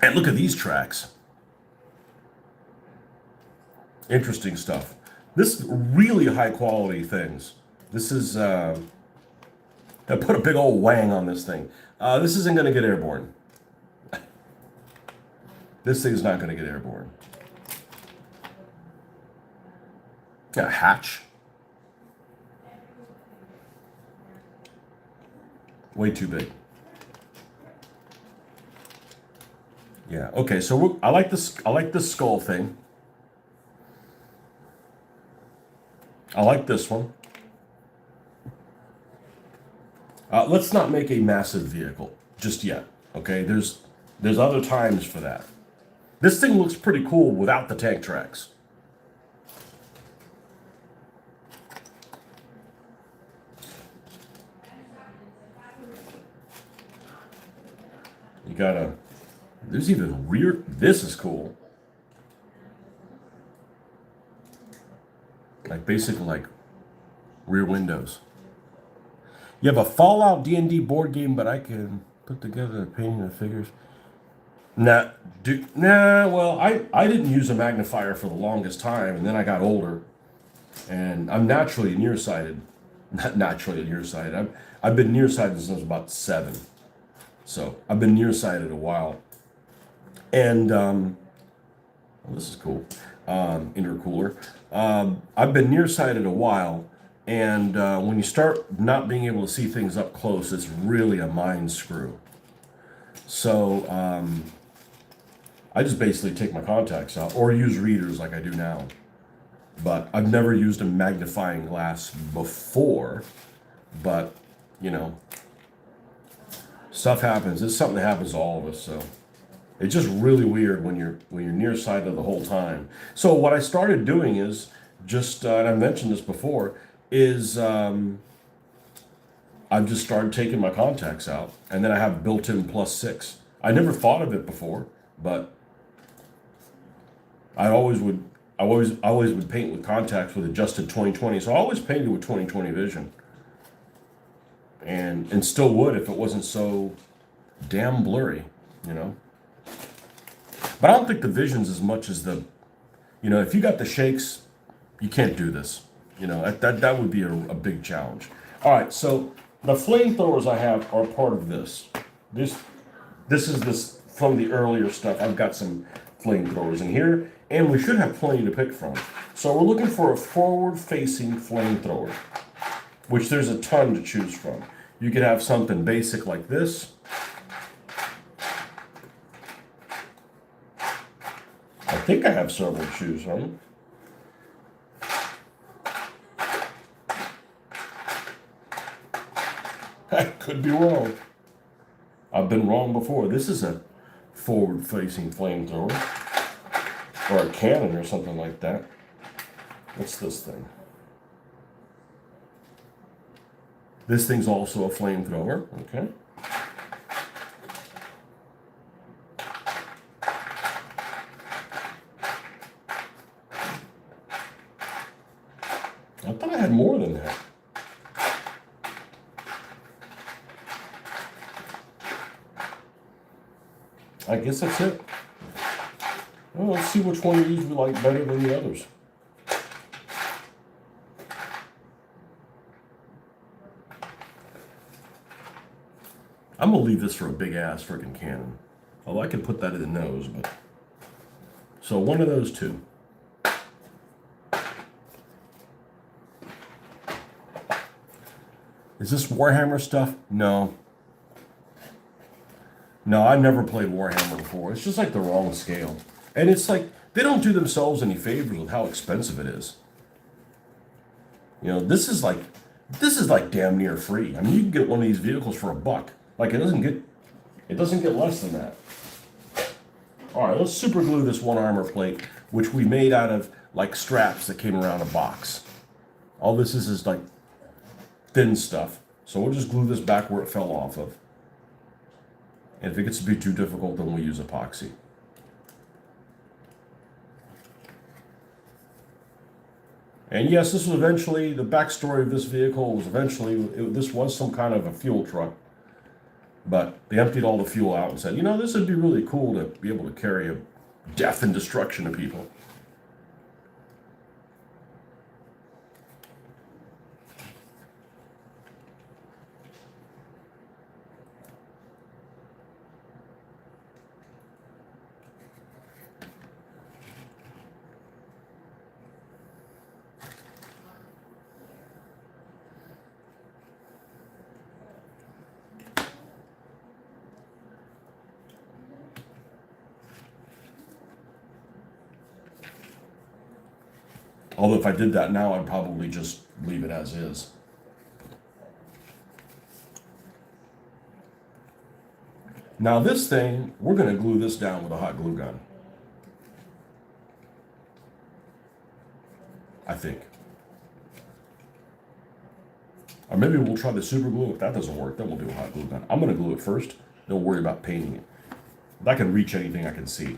Speaker 1: And look at these tracks. Interesting stuff. This is really high quality things. This is. I put a big old wang on this thing. This isn't going to get airborne. This thing's not going to get airborne. A hatch. Way too big. Yeah. Okay. So I like this. I like this skull thing. I like this one. Let's not make a massive vehicle just yet. Okay. There's other times for that. This thing looks pretty cool without the tank tracks. You gotta... There's even rear... This is cool. Like, basically, like, rear windows. You have a Fallout D&D board game, but I can put together a painting of figures. Nah, well, I didn't use a magnifier for the longest time, and then I got older. And I'm naturally nearsighted. Not naturally nearsighted. I've been nearsighted since I was about 7. So I've been nearsighted a while. And well, this is cool. Intercooler. I've been nearsighted a while, And when you start not being able to see things up close, it's really a mind screw. So I just basically take my contacts out or use readers like I do now. But I've never used a magnifying glass before. But, you know, stuff happens. It's something that happens to all of us. So it's just really weird when you're nearsighted the whole time. So what I started doing is just, and I mentioned this before, is I've just started taking my contacts out, and then I have built-in +6. I never thought of it before, but I always would paint with contacts with adjusted 20/20. So I always painted with 20/20 vision, and still would if it wasn't so damn blurry, you know. But I don't think the vision's as much as the, you know, if you got the shakes, you can't do this. You know, that would be a big challenge. All right, so the flamethrowers I have are part of this. This is this from the earlier stuff. I've got some flamethrowers in here, and we should have plenty to pick from. So we're looking for a forward-facing flamethrower, which there's a ton to choose from. You could have something basic like this. I think I have several to choose from. I could be wrong. I've been wrong before. This is a forward-facing flamethrower, or a cannon or something like that. What's this thing? This thing's also a flamethrower. Okay. I thought I had more than that. I guess that's it. Well, let's see which one of these we like better than the others. I'm gonna leave this for a big ass freaking cannon. Although I could put that in the nose, but so one of those two. Is this Warhammer stuff? No. No, I've never played Warhammer before. It's just like the wrong scale. And it's like, they don't do themselves any favors with how expensive it is. You know, this is like damn near free. I mean, you can get one of these vehicles for $1. Like, it doesn't get less than that. All right, let's super glue this one armor plate, which we made out of like straps that came around a box. All this is like thin stuff. So we'll just glue this back where it fell off of. And if it gets to be too difficult, then we'll use epoxy. And yes, this was eventually, the backstory of this vehicle was eventually, this was some kind of a fuel truck. But they emptied all the fuel out and said, you know, this would be really cool to be able to carry a death and destruction to people. Although if I did that now, I'd probably just leave it as is. Now this thing, we're going to glue this down with a hot glue gun. I think. Or maybe we'll try the super glue. If that doesn't work, then we'll do a hot glue gun. I'm going to glue it first. Don't worry about painting it. That can reach anything I can see.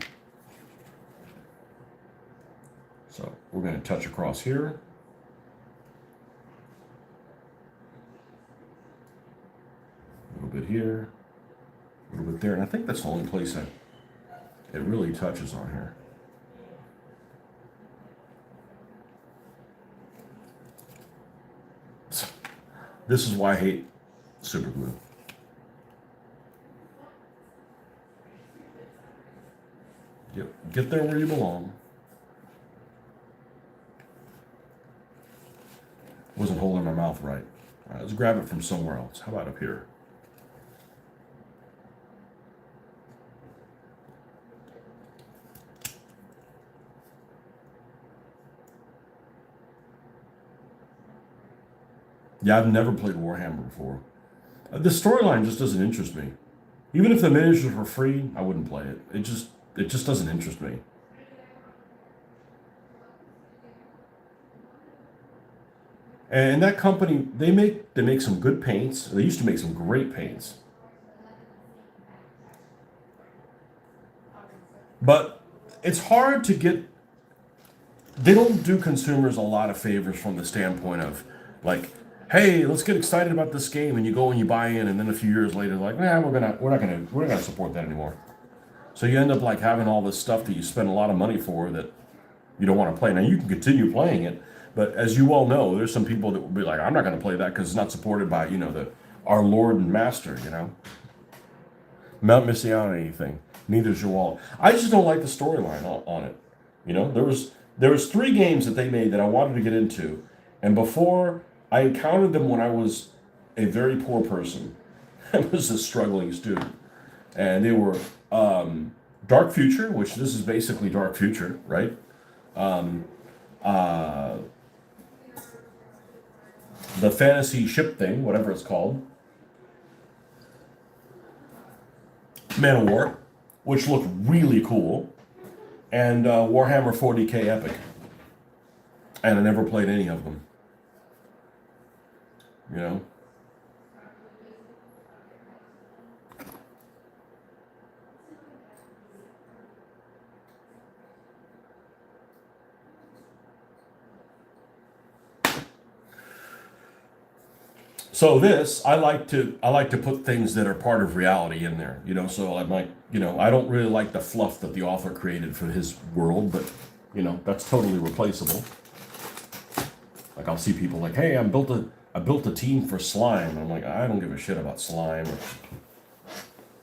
Speaker 1: So we're going to touch across here. A little bit here. A little bit there. And I think that's the only place that it really touches on here. This is why I hate super glue. Get there where you belong. Wasn't holding my mouth right. All right, let's grab it from somewhere else. How about up here? Yeah, I've never played Warhammer before. The storyline just doesn't interest me. Even if the miniatures were free, I wouldn't play it. It just doesn't interest me. And that company, they make some good paints. They used to make some great paints. But it's hard to get, they don't do consumers a lot of favors from the standpoint of like, hey, let's get excited about this game, and you go and you buy in, and then a few years later, like, nah, we're not gonna support that anymore. So you end up like having all this stuff that you spend a lot of money for that you don't want to play. Now you can continue playing it, but as you well know, there's some people that will be like, I'm not going to play that because it's not supported by the our Lord and Master. Not missing out on anything. Neither is your wallet. I just don't like the storyline on it. There was 3 games that they made that I wanted to get into, and before I encountered them when I was a very poor person, I was a struggling student, and they were Dark Future, which this is basically Dark Future, right? Uh, the fantasy ship thing, whatever it's called, Man of War, which looked really cool, and Warhammer 40K Epic. And I never played any of them. You know? So this, I like to put things that are part of reality in there. So I might, I don't really like the fluff that the author created for his world, but that's totally replaceable. Like I'll see people like, hey, I built a team for slime. And I'm like, I don't give a shit about slime.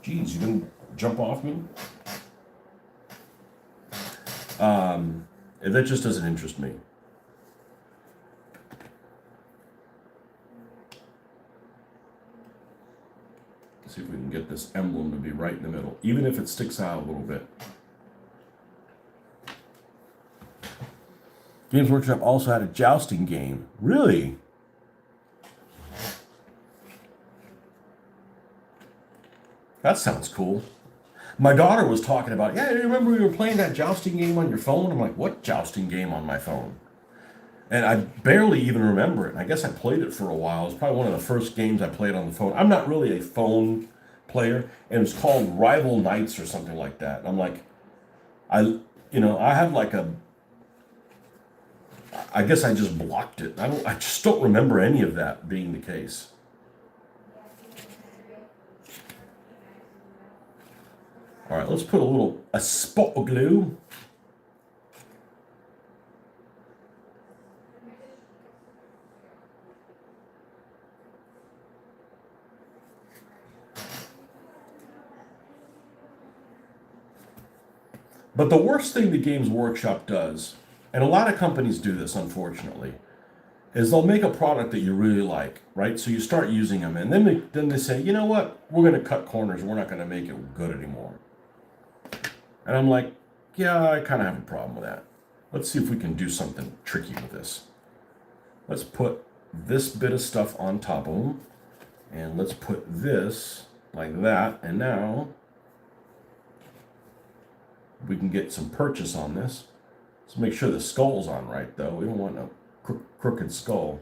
Speaker 1: Geez, you gonna jump off me? That just doesn't interest me. See if we can get this emblem to be right in the middle, even if it sticks out a little bit. Games Workshop also had a jousting game. Really? That sounds cool. My daughter was talking about, yeah, you remember we were playing that jousting game on your phone? I'm like, what jousting game on my phone? And I barely even remember it. I guess I played it for a while. It was probably one of the first games I played on the phone. I'm not really a phone player, and it's called Rival Knights or something like that. And I'm like, I had like I guess I just blocked it. I just don't remember any of that being the case. All right, let's put a spot of glue. But the worst thing the Games Workshop does, and a lot of companies do this, unfortunately, is they'll make a product that you really like, right? So you start using them, and then they say, you know what? We're going to cut corners. We're not going to make it good anymore. And I'm like, yeah, I kind of have a problem with that. Let's see if we can do something tricky with this. Let's put this bit of stuff on top of them, and let's put this like that, and now we can get some purchase on this. Let's make sure the skull's on right, though. We don't want a crooked skull.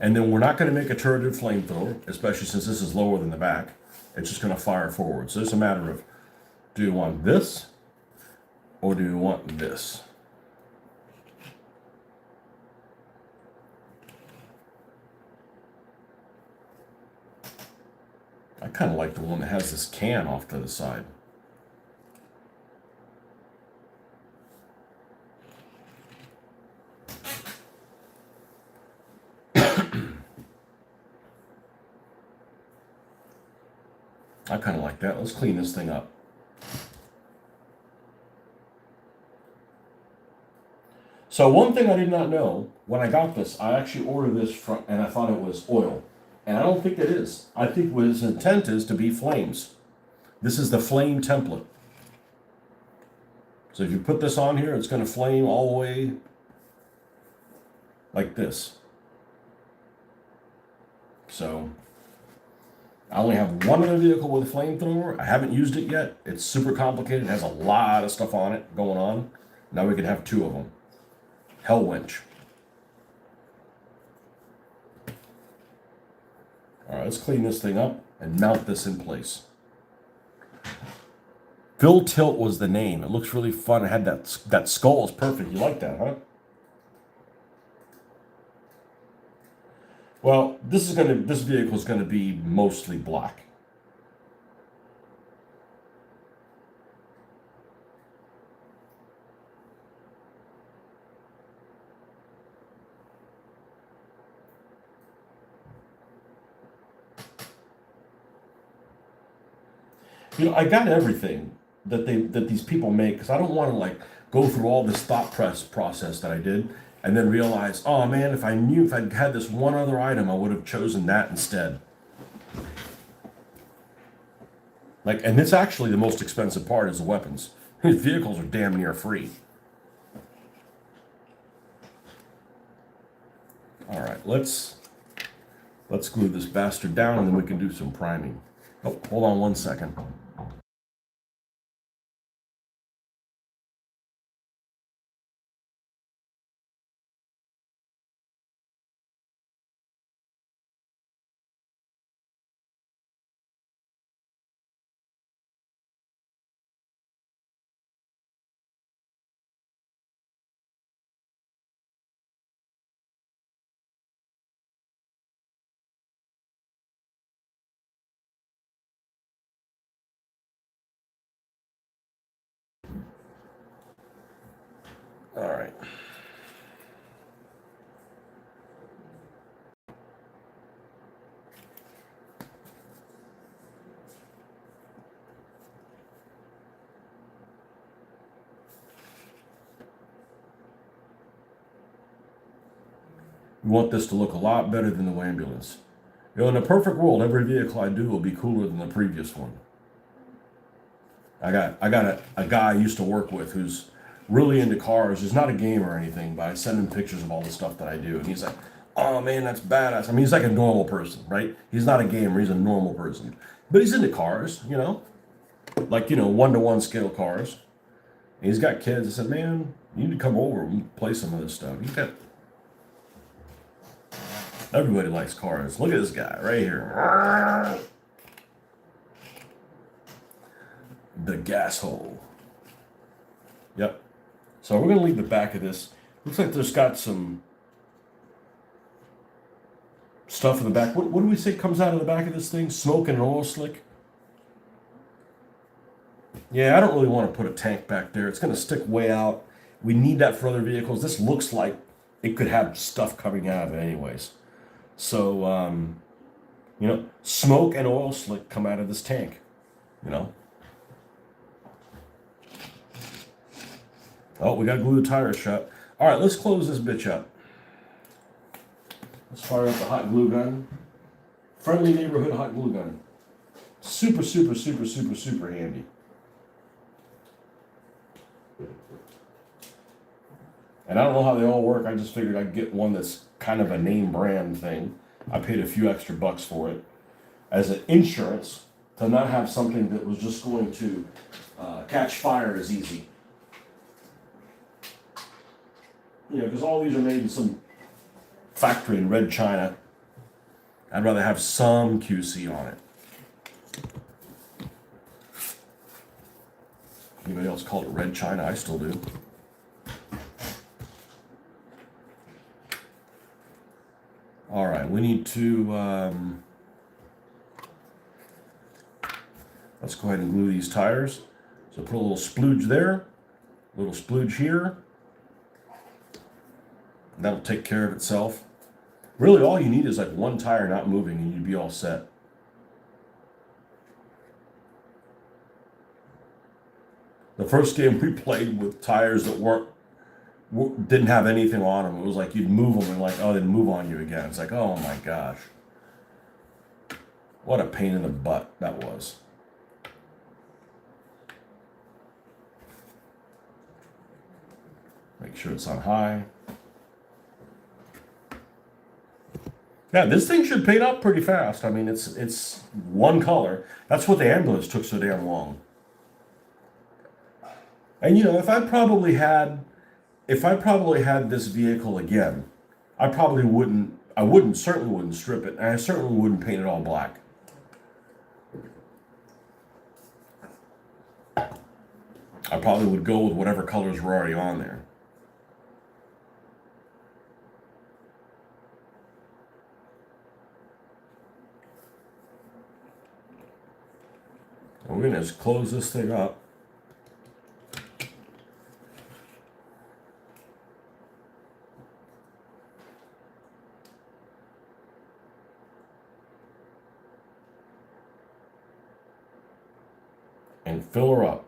Speaker 1: And then we're not going to make a turreted flamethrower, especially since this is lower than the back. It's just going to fire forward. So it's a matter of, do you want this or do you want this? I kind of like the one that has this can off to the side. I kind of like that. Let's clean this thing up. So one thing I did not know, when I got this, I actually ordered this from, and I thought it was oil. And I don't think it is. I think what its intent is to be flames. This is the flame template. So if you put this on here, it's going to flame all the way like this. So I only have one other vehicle with a flamethrower. I haven't used it yet. It's super complicated. It has a lot of stuff on it going on. Now we can have two of them. Hell winch. All right, let's clean this thing up and mount this in place. Phil Tilt was the name. It looks really fun. It had that skull is perfect. You like that, huh? Well, this vehicle is gonna be mostly black. You know, I got everything that these people make because I don't want to like go through all this thought process that I did and then realize, oh man, if I'd had this one other item, I would have chosen that instead. Like, and it's actually the most expensive part is the weapons. These vehicles are damn near free. All right, let's glue this bastard down and then we can do some priming. Oh, hold on one second. All right. We want this to look a lot better than the Whambulance. You know, in a perfect world, every vehicle I do will be cooler than the previous one. I got a guy I used to work with who's really into cars. He's not a gamer or anything, but I send him pictures of all the stuff that I do, and he's like, "Oh man, that's badass." I mean, he's like a normal person, right? He's not a gamer. He's a normal person, but he's into cars, you know, like 1-to-1 scale cars. And he's got kids. I said, "Man, you need to come over and play some of this stuff." You got everybody likes cars. Look at this guy right here. The Gasshole. Yep. So we're going to leave the back of this. Looks like there's got some stuff in the back. What do we say comes out of the back of this thing? Smoke and an oil slick? Yeah, I don't really want to put a tank back there. It's going to stick way out. We need that for other vehicles. This looks like it could have stuff coming out of it anyways. So, smoke and oil slick come out of this tank, Oh, we got to glue the tires shut. All right, let's close this bitch up. Let's fire up the hot glue gun. Friendly neighborhood hot glue gun. Super, super, super, super, super handy. And I don't know how they all work. I just figured I'd get one that's kind of a name brand thing. I paid a few extra bucks for it as an insurance to not have something that was just going to catch fire as easy. Because all these are made in some factory in Red China I'd rather have some QC on it. Anybody else call it red china? I still do. All right, we need to, let's go ahead and glue these tires. So put a little splooge there, a little splooge here. That'll take care of itself. Really, all you need is like one tire not moving and you'd be all set. The first game we played with tires that didn't have anything on them. It was like you'd move them and like, oh, they'd move on you again. It's like, oh my gosh. What a pain in the butt that was. Make sure it's on high. Yeah, this thing should paint up pretty fast. I mean, it's one color. That's what the ambulance took so damn long. And you know, if I probably had this vehicle again, I certainly wouldn't strip it, and I certainly wouldn't paint it all black. I probably would go with whatever colors were already on there. And we're gonna just close this thing up. And fill her up.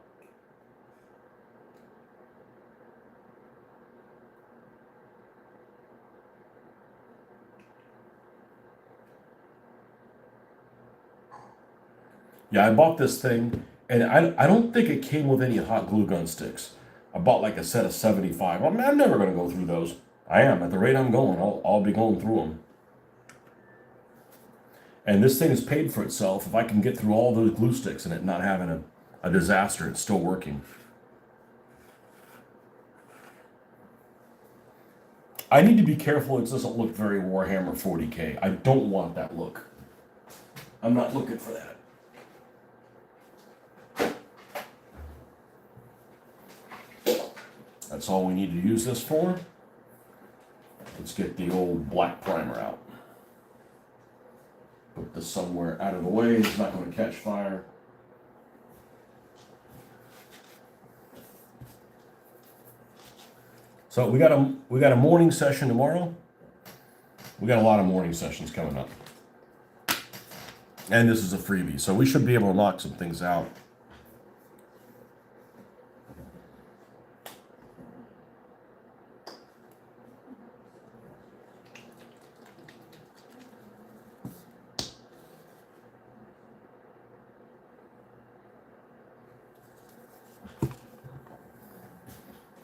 Speaker 1: Yeah, I bought this thing, and I don't think it came with any hot glue gun sticks. I bought like a set of 75. I mean, I'm never going to go through those. I am. At the rate I'm going, I'll be going through them. And this thing is paid for itself if I can get through all those glue sticks and it not having a disaster. It's still working. I need to be careful it doesn't look very Warhammer 40K. I don't want that look. I'm not looking for that. That's all we need to use this for. Let's get the old black primer out. Put this somewhere out of the way. It's not going to catch fire. So we got a morning session tomorrow. We got a lot of morning sessions coming up. And this is a freebie, so we should be able to knock some things out.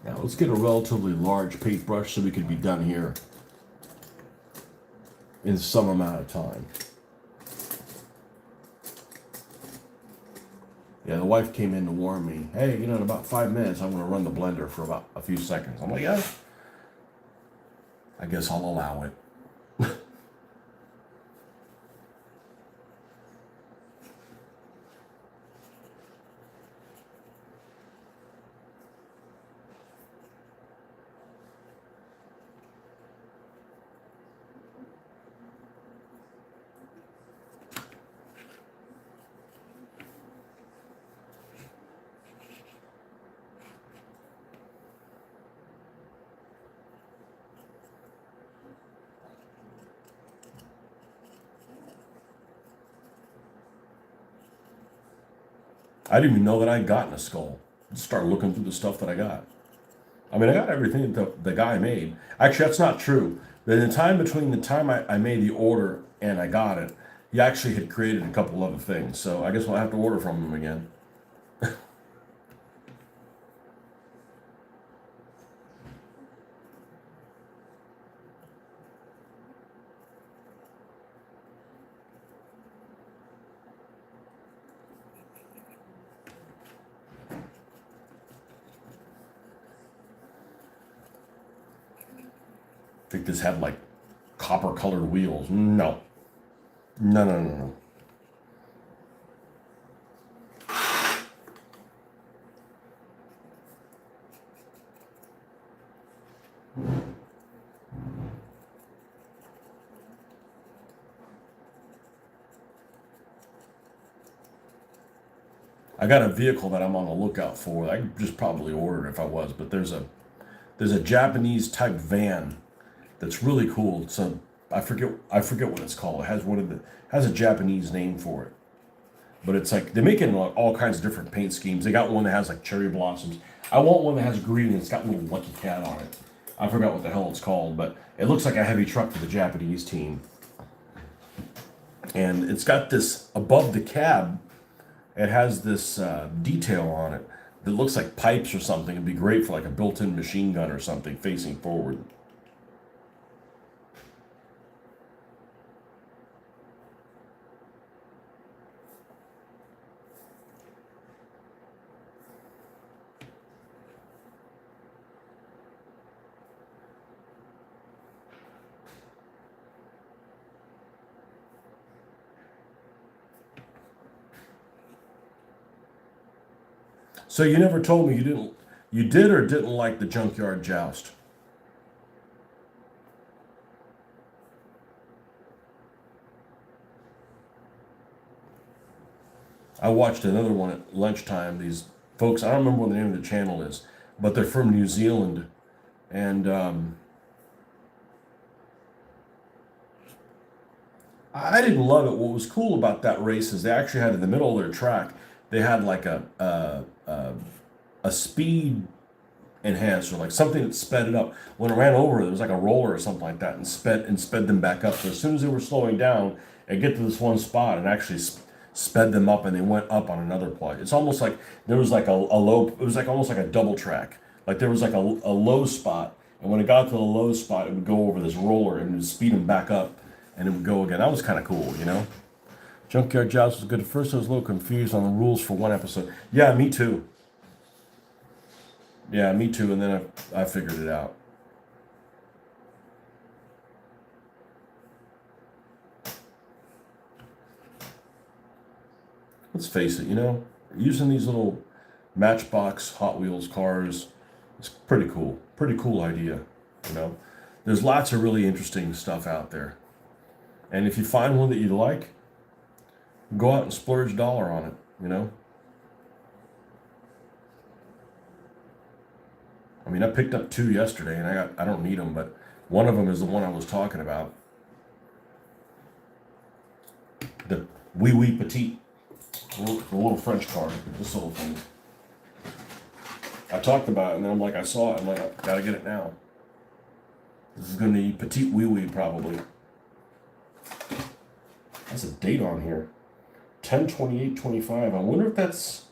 Speaker 1: Now let's get a relatively large paintbrush so we can be done here in some amount of time. Yeah, the wife came in to warn me, hey, you know, in about 5 minutes, I'm going to run the blender for about a few seconds. I'm like, yeah, I guess I'll allow it. I didn't even know that I'd gotten a skull. Just start looking through the stuff that I got. I mean, I got everything that the guy made. Actually, that's not true. But in the time between the time I made the order and I got it, he actually had created a couple other things. So I guess we'll have to order from him again. I think this had like copper colored wheels. No. No, no, no, no. I got a vehicle that I'm on the lookout for. I just probably ordered if I was, but there's a Japanese type van that's really cool. So I forget what it's called. It has has a Japanese name for it. But it's like they make it in all kinds of different paint schemes. They got one that has like cherry blossoms. I want one that has green and it's got a little lucky cat on it. I forgot what the hell it's called, but it looks like a heavy truck for the Japanese team. And it's got this above the cab. It has this detail on it that looks like pipes or something. It'd be great for like a built-in machine gun or something facing forward. So you never told me you did or didn't like the junkyard joust. I watched another one at lunchtime. These folks, I don't remember what the name of the channel is, but they're from New Zealand, and I didn't love it. What was cool about that race is they actually had in the middle of their track, they had like a speed enhancer, like something that sped it up. When it ran over, there was like a roller or something like that, and sped them back up. So as soon as they were slowing down and get to this one spot, and actually sped them up, and they went up on another plug. It's almost like there was like a low. It was like almost like a double track. Like there was like a low spot, and when it got to the low spot, it would go over this roller and it would speed them back up, and it would go again. That was kind of cool, you know. Junkyard Joust was good. At first, I was a little confused on the rules for one episode. Yeah, me too. Yeah, me too. And then I figured it out. Let's face it, using these little Matchbox Hot Wheels cars is pretty cool. Pretty cool idea, you know. There's lots of really interesting stuff out there. And if you find one that you like, go out and splurge a dollar on it, you know. I mean, I picked up two yesterday and I don't need them, but one of them is the one I was talking about. The Wee Petite, the little French car, this little thing. I talked about it and then I'm like, I saw it. I'm like, I gotta get it now. This is gonna be Petite Wee probably. That's a date on here. 10/28/25. I wonder if that's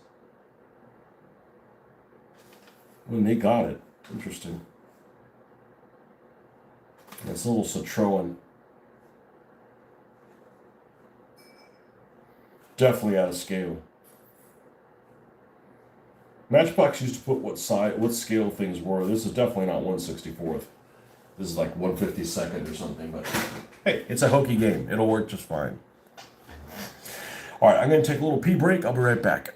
Speaker 1: when they got it. Interesting. That's a little Citroen. Definitely out of scale. Matchbox used to put what scale things were. This is definitely not 1/64th. This is like 1/52nd or something. But hey, it's a hokey game. It'll work just fine. All right, I'm going to take a little pee break. I'll be right back.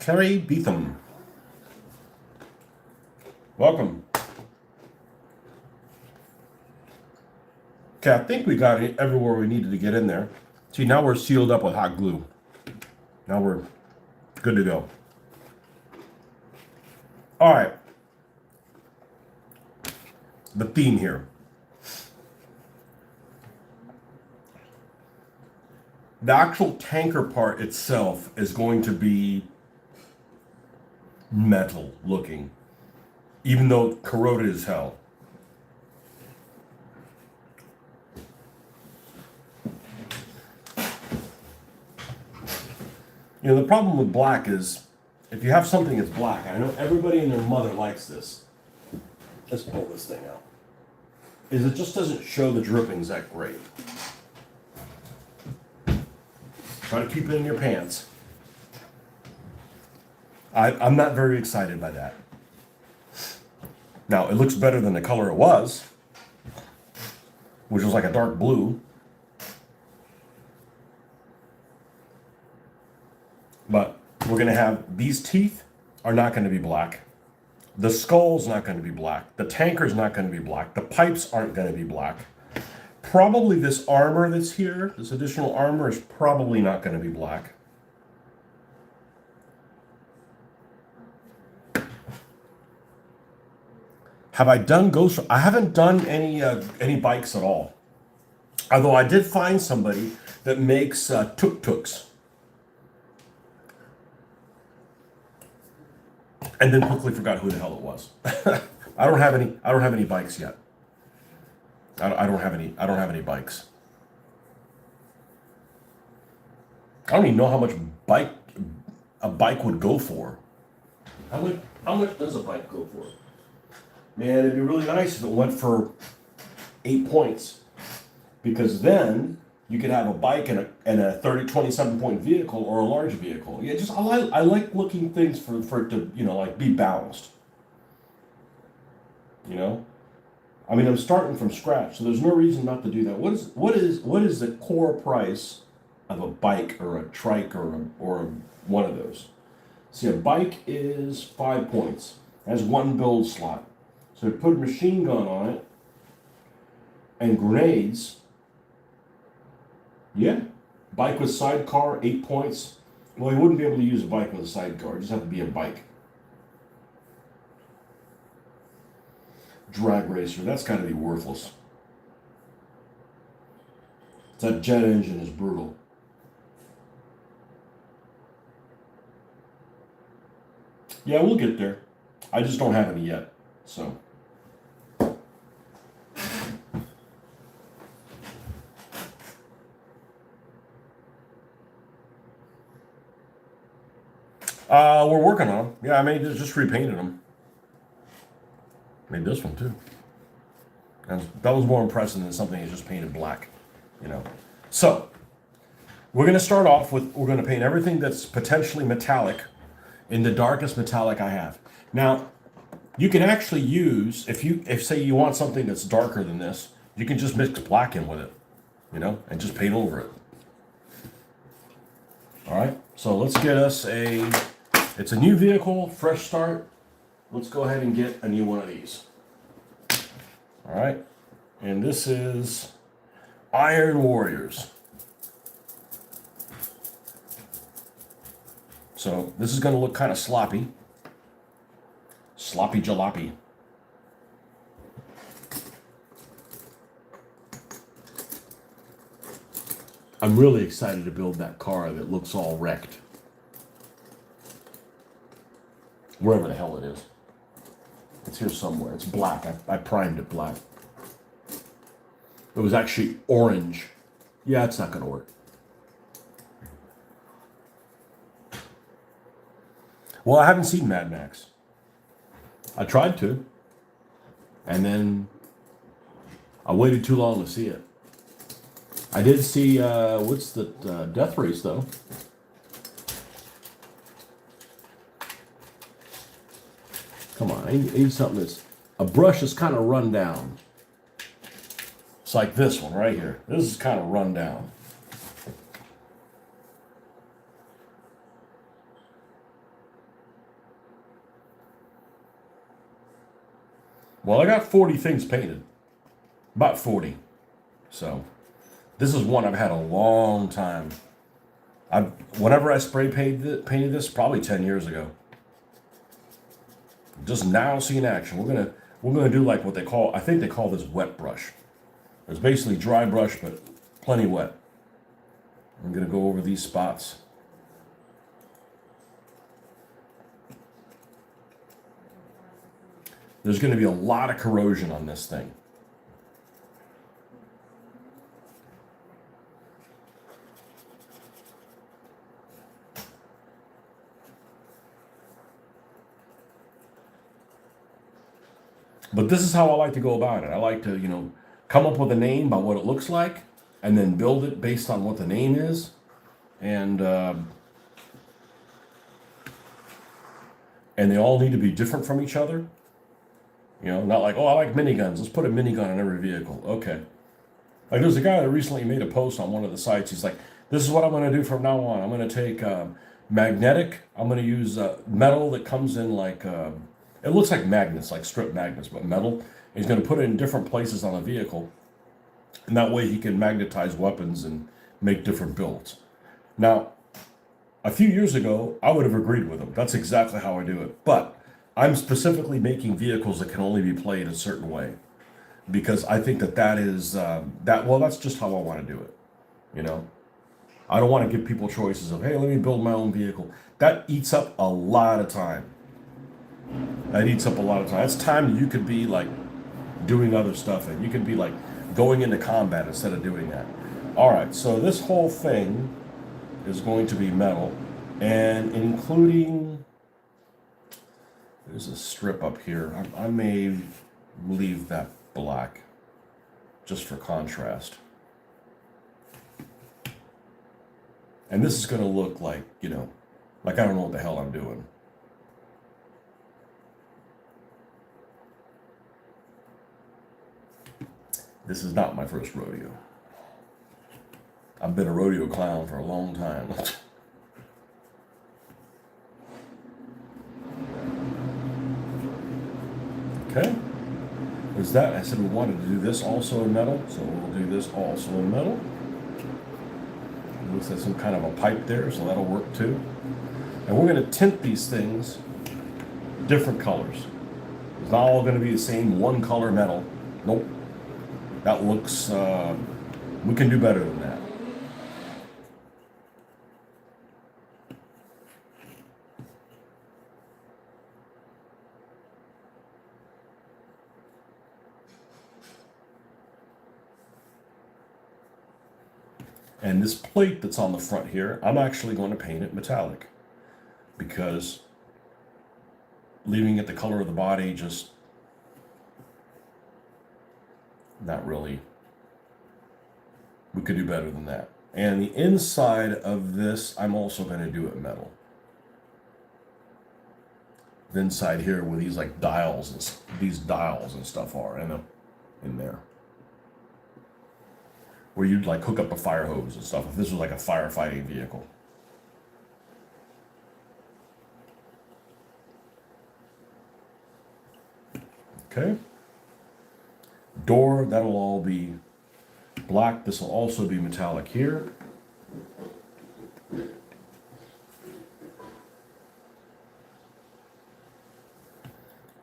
Speaker 1: Terry Beetham. Welcome. Okay, I think we got it everywhere we needed to get in there. See, now we're sealed up with hot glue. Now we're good to go. All right. The theme here. The actual tanker part itself is going to be metal looking, even though corroded as hell. You know, the problem with black is, if you have something that's black, I know everybody and their mother likes this. Let's pull this thing out. Is it just doesn't show the drippings that great. Try to keep it in your pants. I'm not very excited by that. Now, it looks better than the color it was, which was like a dark blue. But we're going to have, these teeth are not going to be black. The skull's not going to be black. The tanker's not going to be black. The pipes aren't going to be black. Probably this armor that's here, this additional armor, is probably not going to be black. Have I done ghost? I haven't done any bikes at all. Although I did find somebody that makes tuk-tuks. And then quickly forgot who the hell it was. I don't have any bikes yet. I don't have any bikes. I don't even know how much a bike would go for. How much does a bike go for? Man, it'd be really nice if it went for 8 points, because then you could have a bike and a 27 point vehicle or a large vehicle. Yeah, just I like looking things for it to, you know, like be balanced. You know, I mean, I'm starting from scratch, so there's no reason not to do that. What is the core price of a bike or a trike or one of those? See, a bike is 5 points. It has one build slot. So put a machine gun on it and grenades. Yeah. Bike with sidecar, 8 points. Well, you wouldn't be able to use a bike with a sidecar. It just have to be a bike. Drag racer, that's got to be worthless. That jet engine is brutal. Yeah, we'll get there. I just don't have any yet, so. We're working on them. Yeah, I mean, just repainted them. Made this one too. That was more impressive than something that's just painted black, you know. So, we're going to start off with, we're going to paint everything that's potentially metallic in the darkest metallic I have. Now, you can actually use, if say you want something that's darker than this, you can just mix black in with it, you know, and just paint over it. All right, so let's get us it's a new vehicle, fresh start. Let's go ahead and get a new one of these. All right, and this is Iron Warriors. So this is going to look kind of sloppy. Sloppy jalopy. I'm really excited to build that car that looks all wrecked. Wherever the hell it is. It's here somewhere. It's black. I primed it black. It was actually orange. Yeah, it's not going to work. Well, I haven't seen Mad Max. I tried to. And then I waited too long to see it. I did see, what's the Death Race, though. Come on, I need something that's, a brush that's kind of run down. It's like this one right here. This is kind of run down. Well, I got 40 things painted. About 40. So this is one I've had a long time. Whenever I spray painted this, probably 10 years ago. Just now seeing action. We're gonna do like what they call, I think they call this wet brush. It's basically dry brush, but plenty wet. I'm gonna go over these spots. There's gonna be a lot of corrosion on this thing. But this is how I like to go about it. I like to, come up with a name by what it looks like, and then build it based on what the name is. And they all need to be different from each other. Not like, oh, I like miniguns. Let's put a minigun on every vehicle. Okay. Like there's a guy that recently made a post on one of the sites. He's like, this is what I'm going to do from now on. I'm going to take magnetic. I'm going to use metal that comes in like, it looks like magnets, like strip magnets, but metal. He's going to put it in different places on a vehicle. And that way he can magnetize weapons and make different builds. Now, a few years ago, I would have agreed with him. That's exactly how I do it. But I'm specifically making vehicles that can only be played a certain way. Because I think that is, that's just how I want to do it. I don't want to give people choices of, hey, let me build my own vehicle. That eats up a lot of time. That's time that you could be like doing other stuff and you could be like going into combat instead of doing that. All right, so this whole thing is going to be metal, and including, there's a strip up here. I may leave that black just for contrast. And this is going to look like, like I don't know what the hell I'm doing. This is not my first rodeo. I've been a rodeo clown for a long time. Okay. There's that. I said we wanted to do this also in metal, so we'll do this also in metal. It looks like some kind of a pipe there, so that'll work too. And we're going to tint these things different colors. It's not all going to be the same one color metal. Nope. That looks, we can do better than that. And this plate that's on the front here, I'm actually going to paint it metallic, because leaving it the color of the body, just not really. We could do better than that. And the inside of this, I'm also going to do it metal. The inside here, where these like dials and stuff are in there, where you'd like hook up a fire hose and stuff if this was like a firefighting vehicle. Okay. Door, that'll all be black. This will also be metallic here.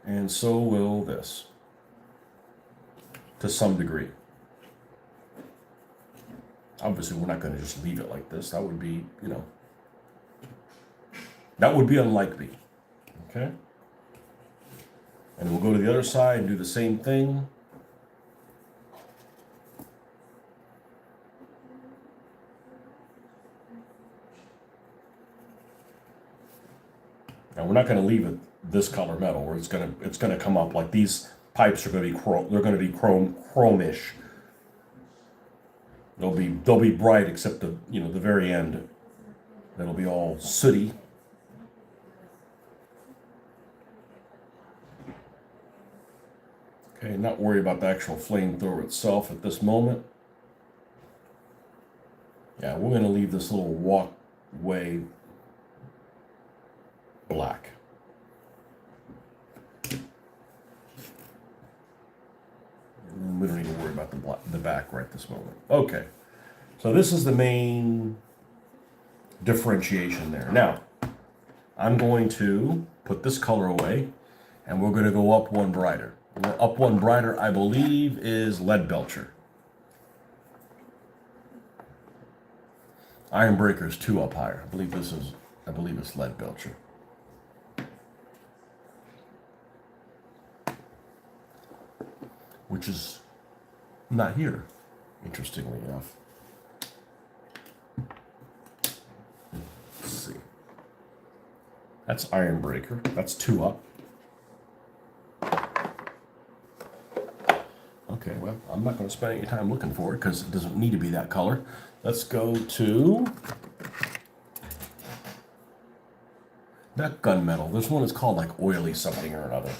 Speaker 1: And so will this, to some degree. Obviously, we're not going to just leave it like this. That would be, that would be unlike me. Okay? And we'll go to the other side and do the same thing. Now we're not going to leave it this color metal, where it's going to come up like these pipes are going to be chromish. They'll be bright, except the very end. That'll be all sooty. Okay, not worry about the actual flamethrower itself at this moment. Yeah, we're going to leave this little walkway black. about the back right this moment. Okay, so this is the main differentiation there. Now, I'm going to put this color away, and we're going to go up one brighter. Up one brighter, I believe, is Lead Belcher. Iron Breaker is 2 up higher. I believe it's Lead Belcher. Which is not here, interestingly enough. Let's see. That's Iron Breaker. That's 2 up. Okay, well, I'm not going to spend any time looking for it because it doesn't need to be that color. Let's go to that gunmetal. There's one that's called like oily something or another.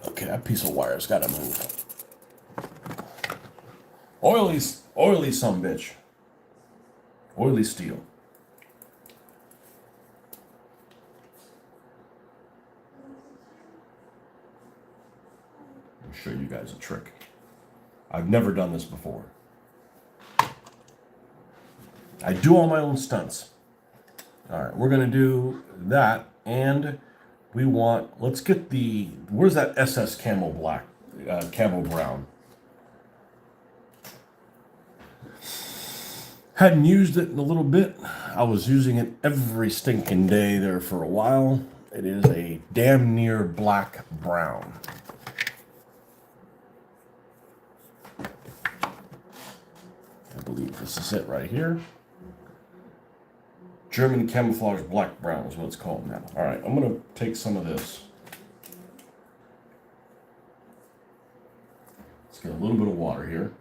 Speaker 1: Okay, that piece of wire's got to move. Oily sumbitch. Oily steel. I'll show you guys a trick. I've never done this before. I do all my own stunts. All right, we're going to do that, and we want, let's get where's that SS Camo Black, Camo Brown? Hadn't used it in a little bit. I was using it every stinking day there for a while. It is a damn near black brown. I believe this is it right here. German camouflage black brown is what it's called now. All right, I'm going to take some of this. Let's get a little bit of water here.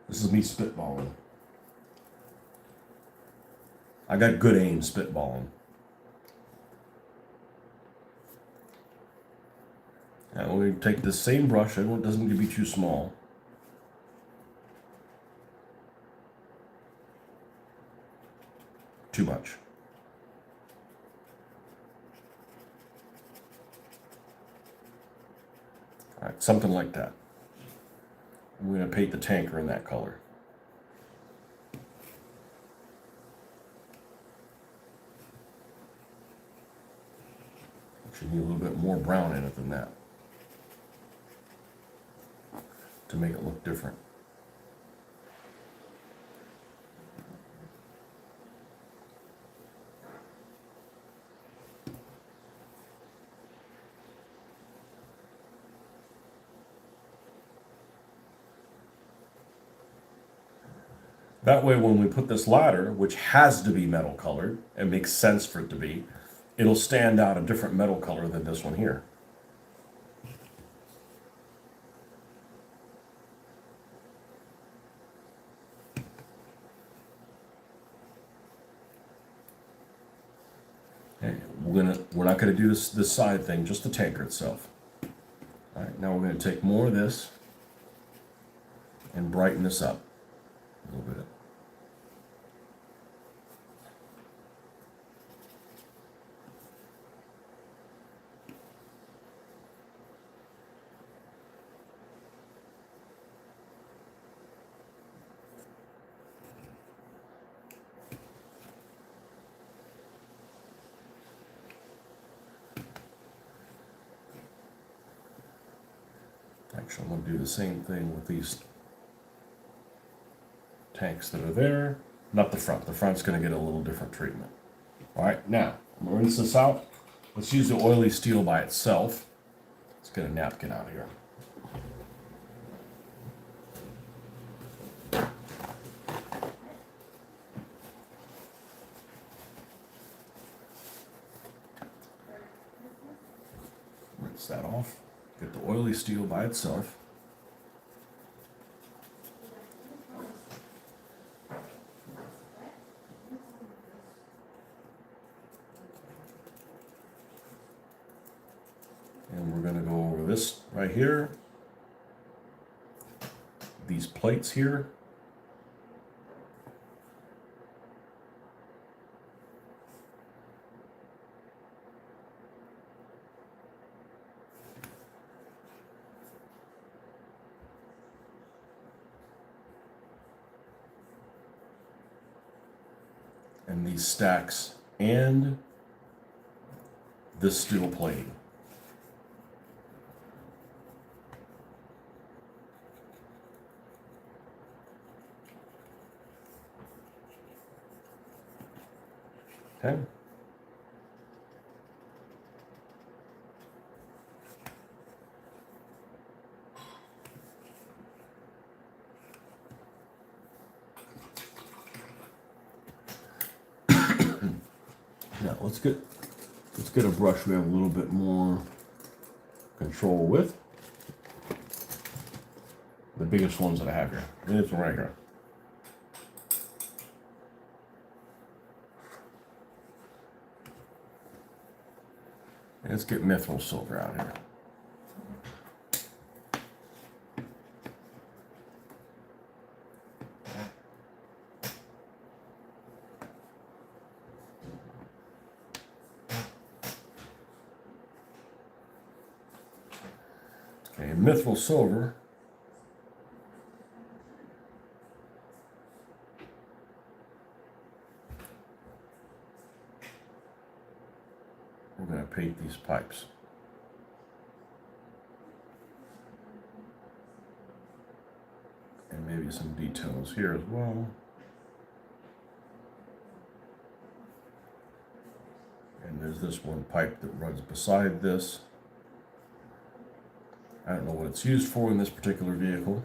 Speaker 1: This is me spitballing. I got good aim spitballing. And we're going to take this same brush. It doesn't need to be too small. Too much. All right, something like that. I'm going to paint the tanker in that color. Actually need a little bit more brown in it than that to make it look different. That way, when we put this ladder, which has to be metal colored, it makes sense for it to be, it'll stand out a different metal color than this one here. Okay, we're not gonna do this side thing, just the tanker itself. All right, now we're gonna take more of this and brighten this up a little bit. Actually, I'm going to do the same thing with these tanks that are there. Not the front. The front's going to get a little different treatment. All right, now, I'm going to rinse this out. Let's use the oily steel by itself. Let's get a napkin out of here. Rinse that off. Get the oily steel by itself. And we're going to go over this right here. These plates here. and these stacks and this steel plating. Okay. Now let's get a brush we have a little bit more control with. The biggest ones that I have here. This one right here. And let's get mithril silver out here. Okay, mithril silver. We're going to paint these pipes. And maybe some details here as well. And there's this one pipe that runs beside this. I don't know what it's used for in this particular vehicle.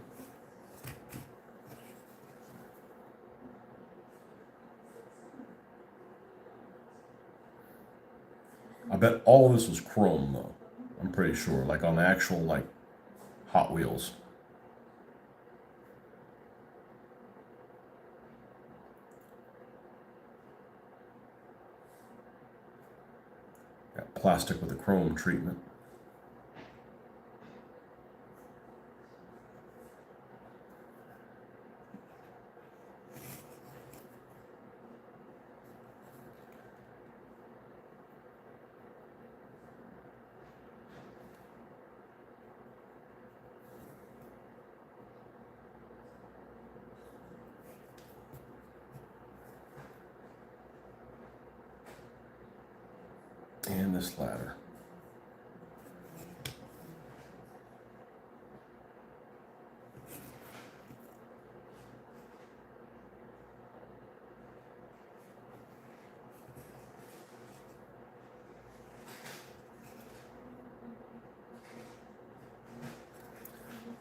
Speaker 1: I bet all of this was chrome though. I'm pretty sure, like on the actual like Hot Wheels. Got plastic with a chrome treatment. And this ladder.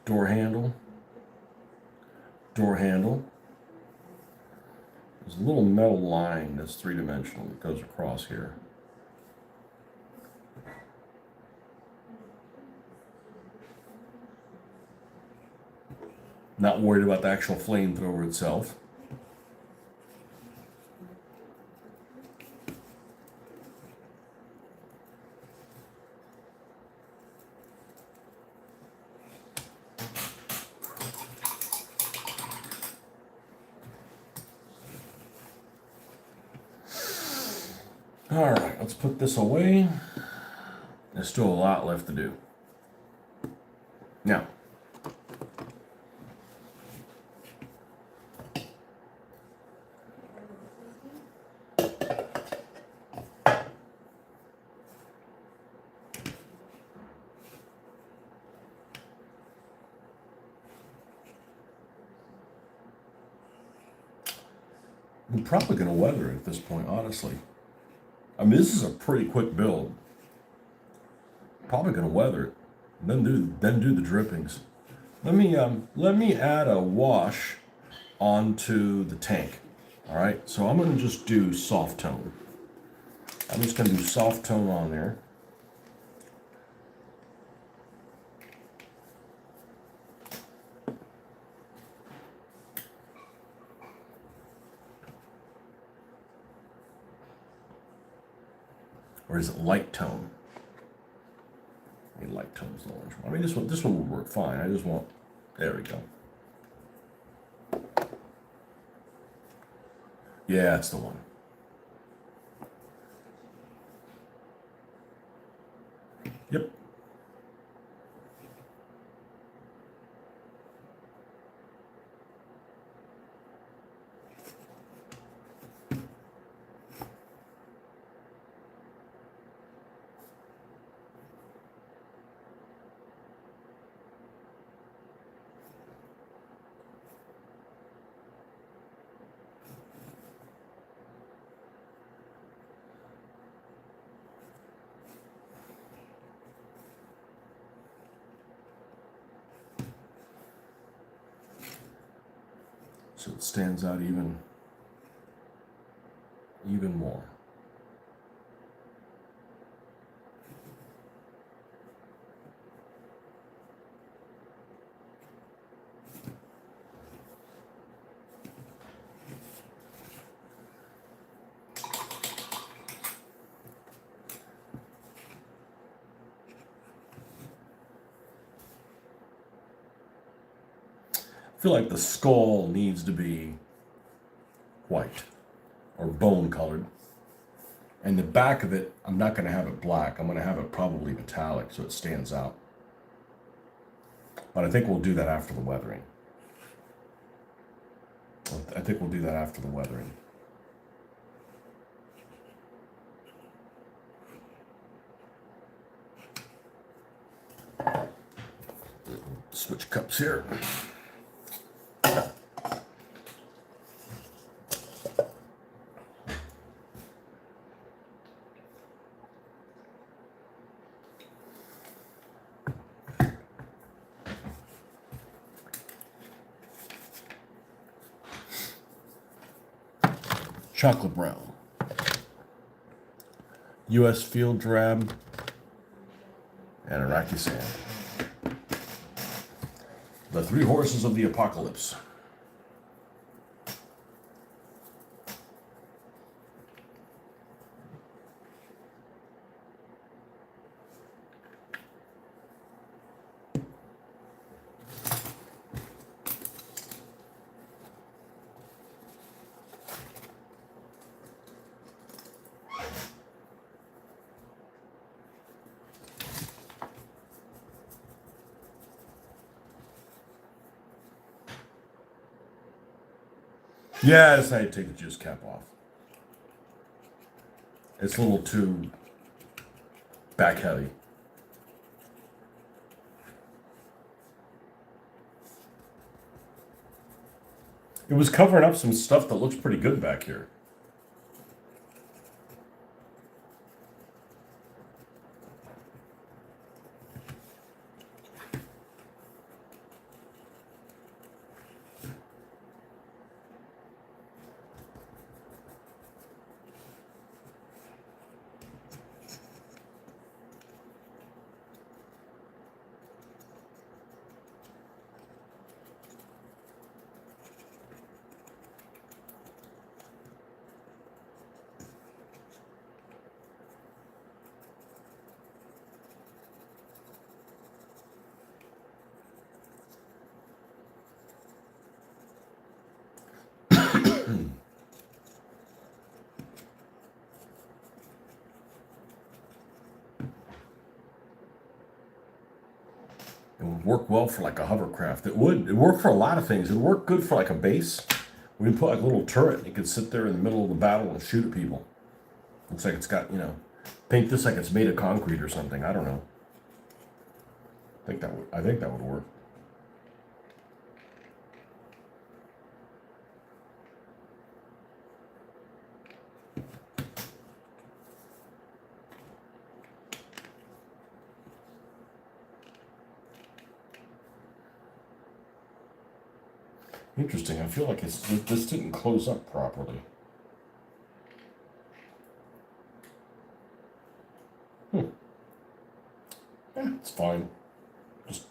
Speaker 1: Door handle. Door handle. There's a little metal line that's three-dimensional that goes across here. Not worried about the actual flamethrower itself. All right, let's put this away. There's still a lot left to do. Now, I'm probably going to weather it at this point, honestly. I mean, this is a pretty quick build. Probably going to weather it, then do the drippings. Let me add a wash onto the tank. All right, so I'm going to just do soft tone. I'm just going to do soft tone on there. Or is it light tone? I mean, light tone's the orange one. I mean, this one would work fine. I just want, there we go. Yeah, that's the one. Yep. so it stands out even more. I feel like the skull needs to be white or bone colored. And the back of it, I'm not going to have it black. I'm going to have it probably metallic so it stands out. But I think we'll do that after the weathering. I think we'll do that after the weathering. Switch cups here. Chocolate brown. U.S. field drab. And Iraqi sand. The three horses of the apocalypse. Yeah, I decided to take the juice cap off. It's a little too back heavy. It was covering up some stuff that looks pretty good back here. It would work well for like a hovercraft. It would. It work for a lot of things. It would work good for like a base. We can put like a little turret. You could sit there in the middle of the battle and shoot at people. Looks like it's got, paint this like it's made of concrete or something. I don't know. I think that would work. Interesting. I feel like this didn't close up properly. Yeah, it's fine. Just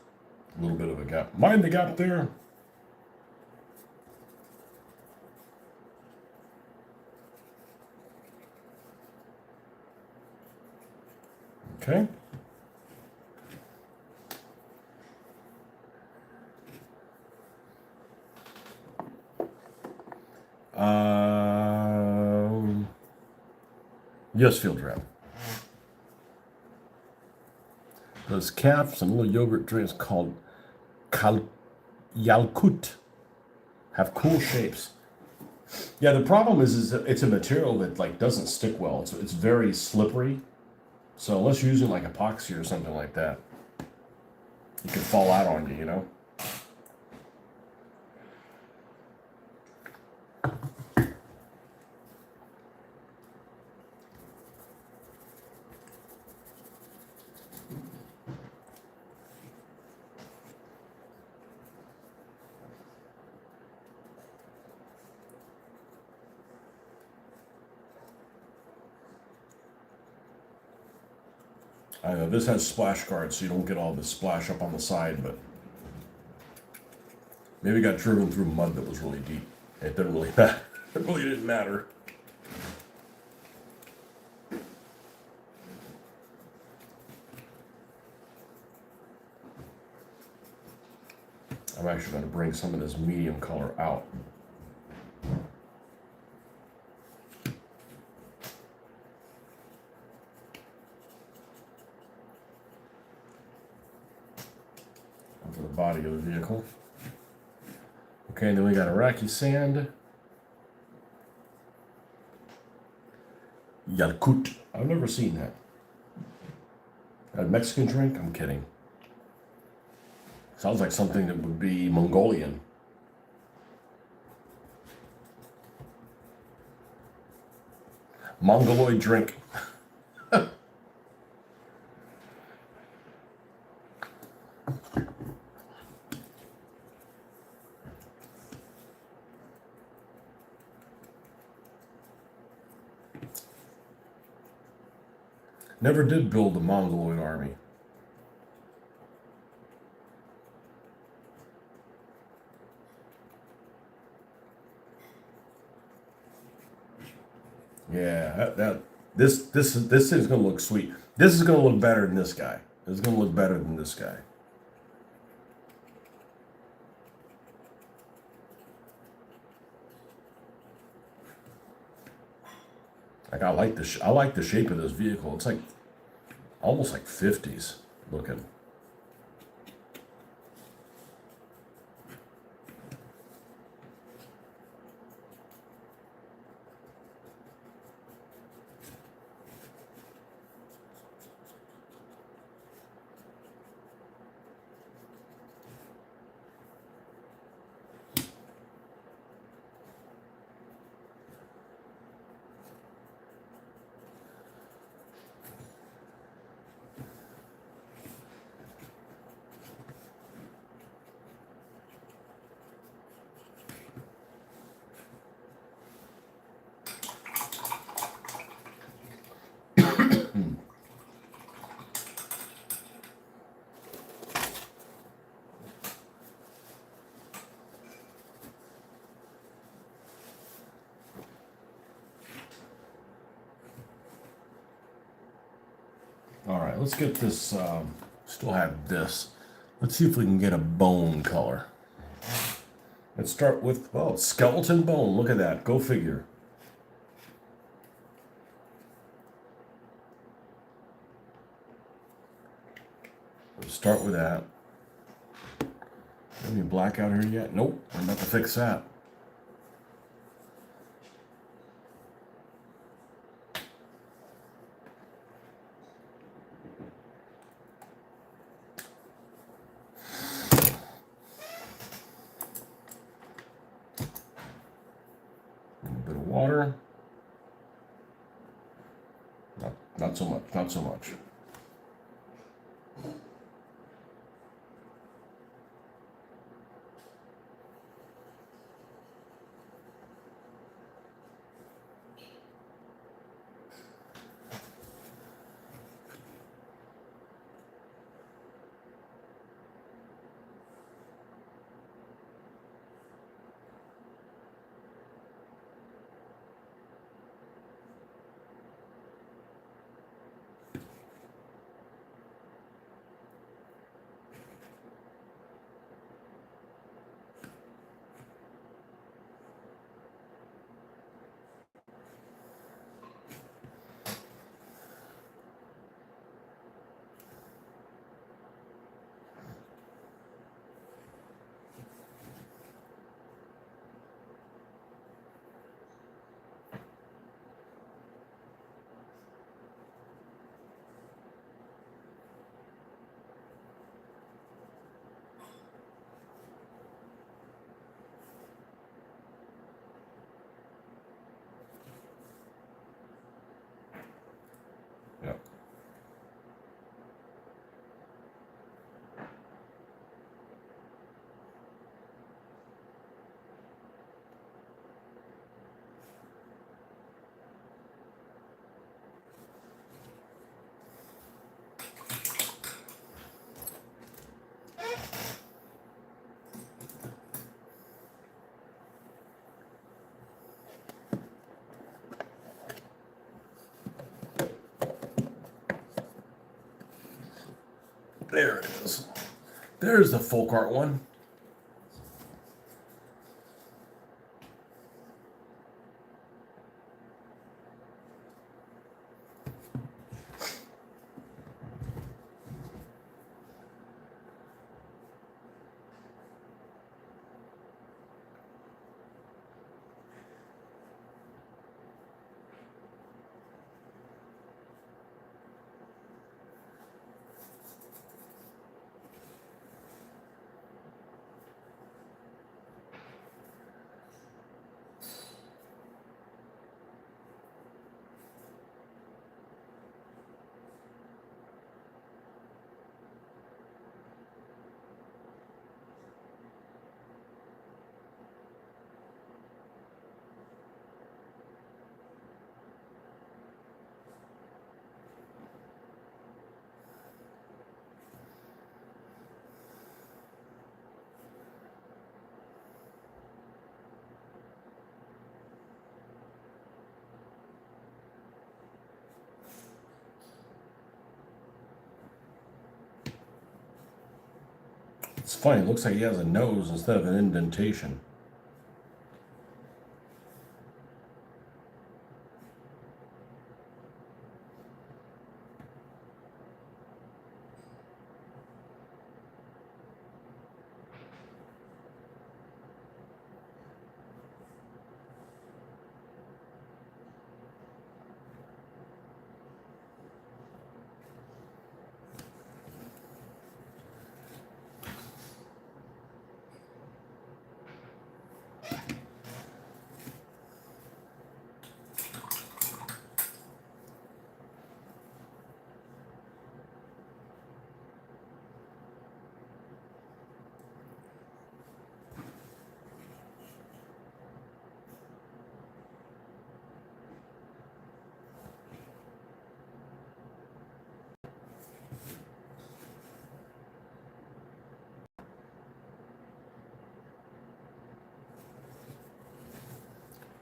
Speaker 1: a little bit of a gap. Mind the gap there. Okay. Yes, field drab. Those calves and little yogurt drinks called Yalkut have cool shapes. Yeah, the problem is that it's a material that like doesn't stick well. It's very slippery. So unless you're using like epoxy or something like that, it can fall out on you, I know this has splash guards, so you don't get all the splash up on the side, but maybe it got driven through mud that was really deep. It didn't really matter. It really didn't matter. I'm actually going to bring some of this medium color out. Onto the body of the vehicle. Okay, then we got Iraqi sand. Yakut. I've never seen that. A Mexican drink? I'm kidding. Sounds like something that would be Mongolian. Mongoloid drink. Never did build the Mongoloid army. Yeah, this thing's gonna look sweet. This is gonna look better than this guy. This is gonna look better than this guy. Like I like the shape of this vehicle. It's like almost like 50s looking. All right, let's get this. Still have this. Let's see if we can get a bone color. Let's start with, oh, skeleton bone. Look at that. Go figure. Let's start with that. Any black out here yet? Nope. I'm about to fix that. A little bit of water. Not so much. Not so much. There it is. There's the folk art one. It's funny, it looks like he has a nose instead of an indentation.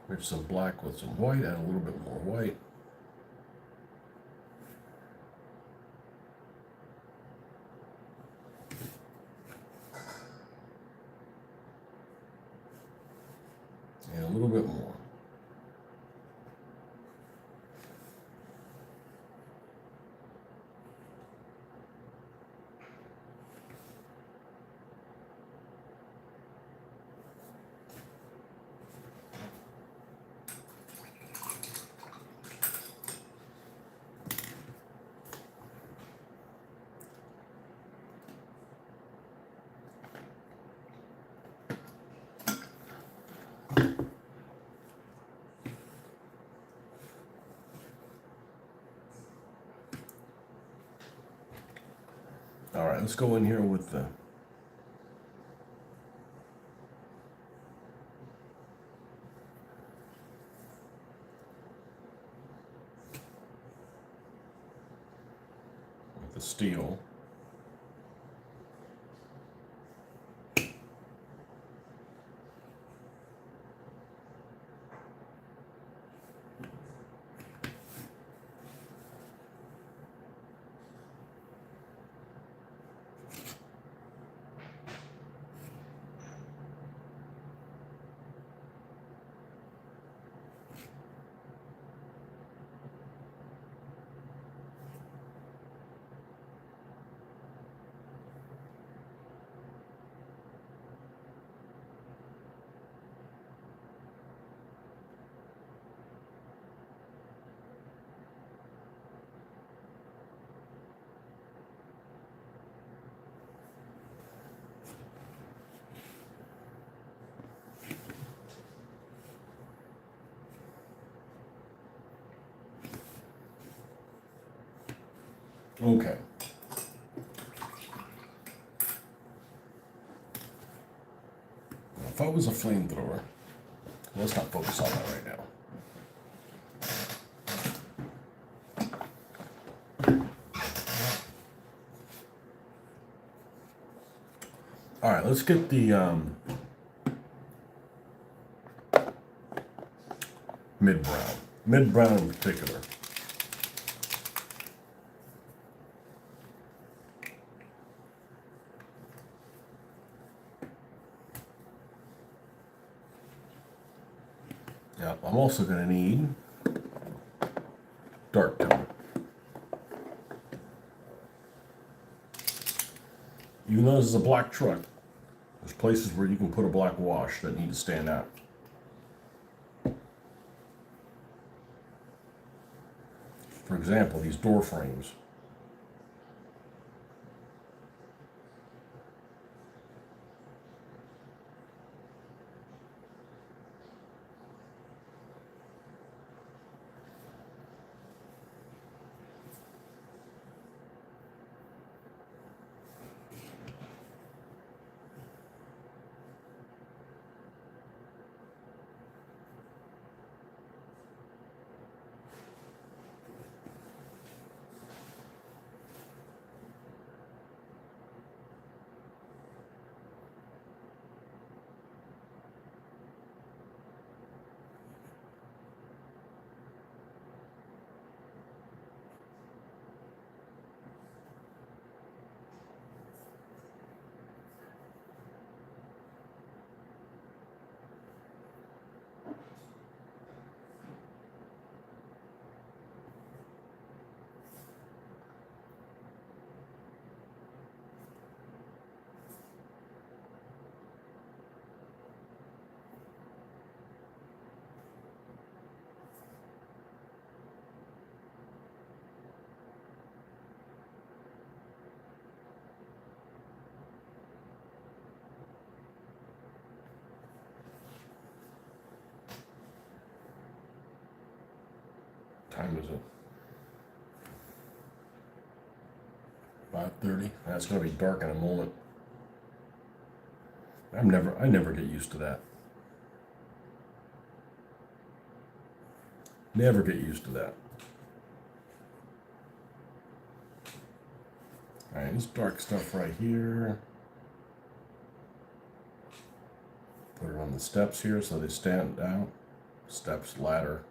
Speaker 1: We have some black with some white, add a little bit more white. And a little bit more. All right, let's go in here with the steel. Okay. Now, if I was a flamethrower, let's not focus on that right now. All right, let's get the mid-brown. Mid-brown in particular. Yeah, I'm also going to need dark tone. Even though this is a black truck, there's places where you can put a black wash that need to stand out. For example, these door frames. Time is it? 5:30. That's going to be dark in a moment. I never get used to that. Never get used to that. All right, this dark stuff right here. Put it on the steps here so they stand out. Steps, ladder.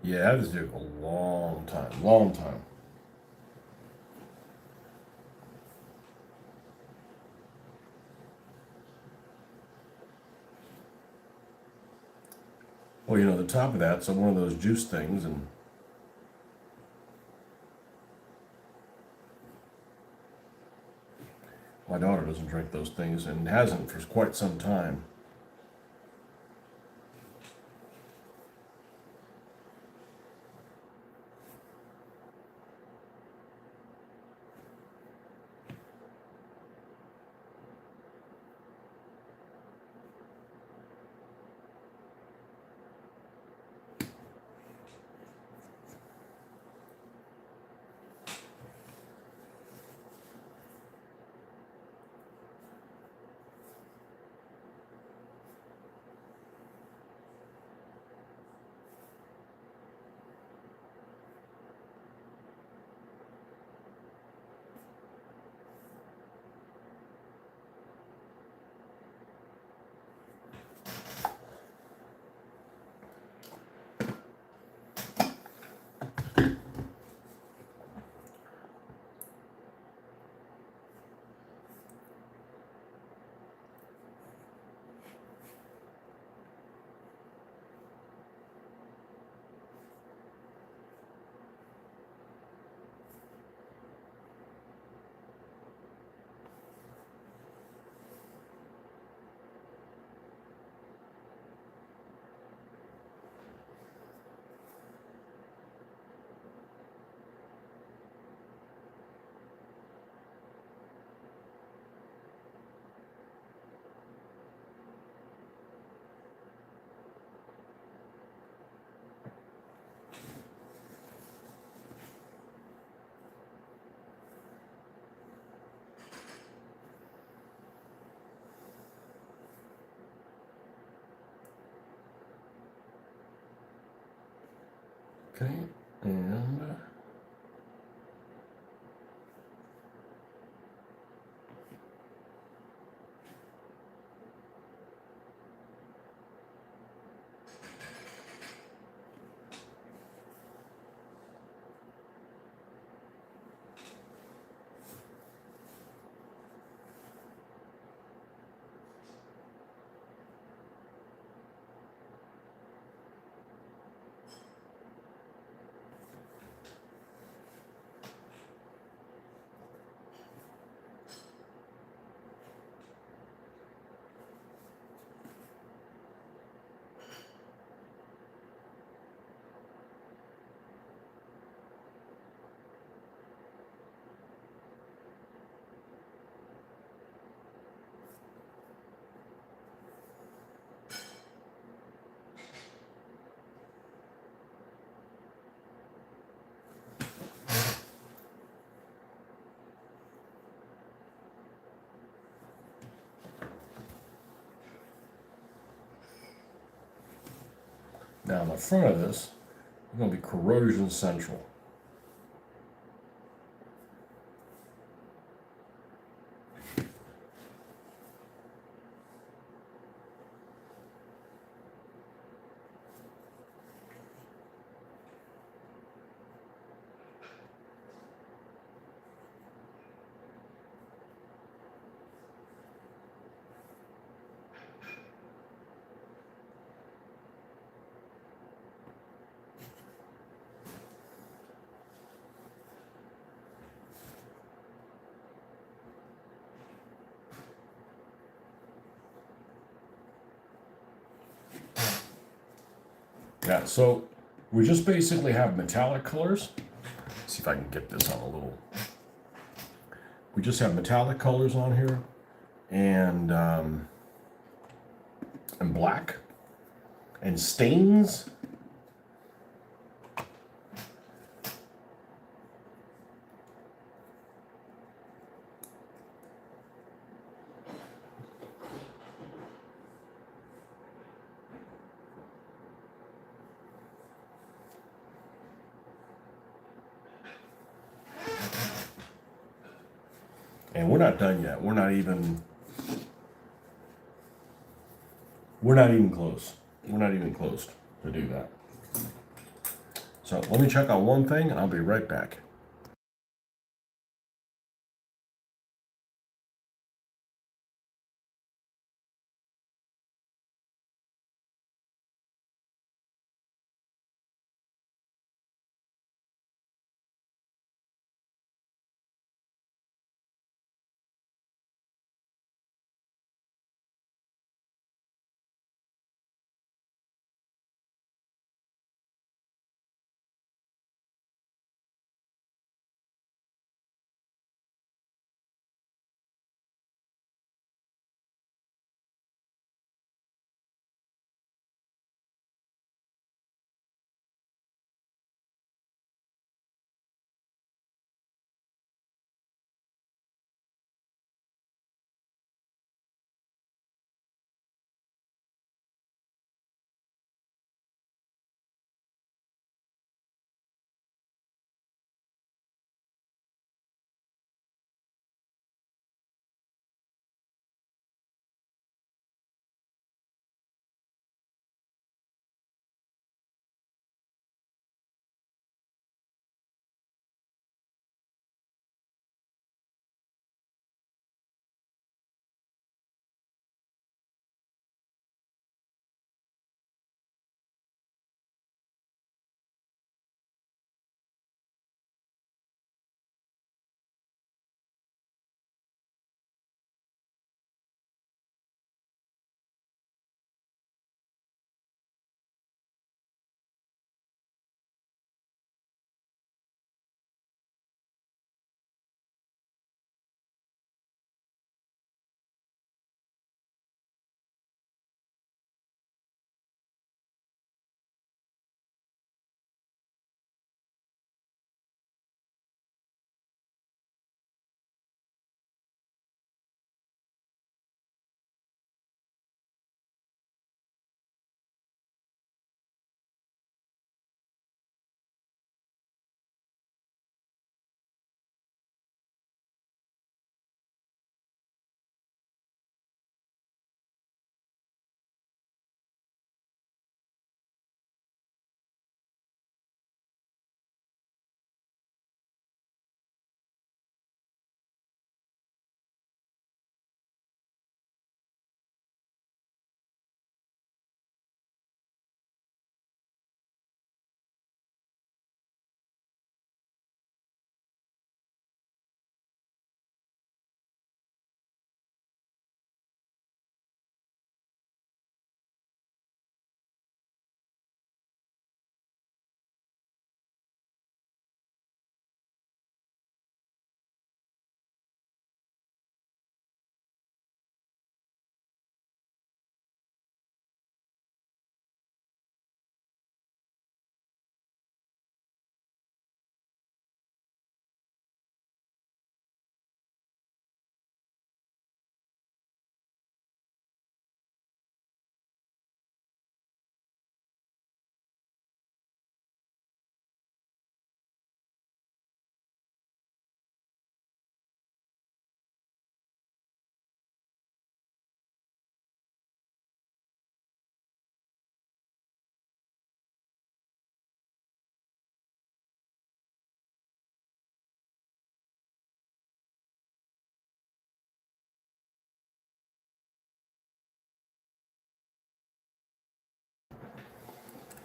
Speaker 1: Yeah, that took a long time. Long time. Well, the top of that's one of those juice things, and my daughter doesn't drink those things and hasn't for quite some time. Okay, and now the front of this is going to be corrosion central. Yeah, so we just basically have metallic colors. Let's see if I can get this on a little. We just have metallic colors on here, and black, and stains. And we're not done yet. We're not even close. We're not even close to do that. So let me check on one thing and I'll be right back.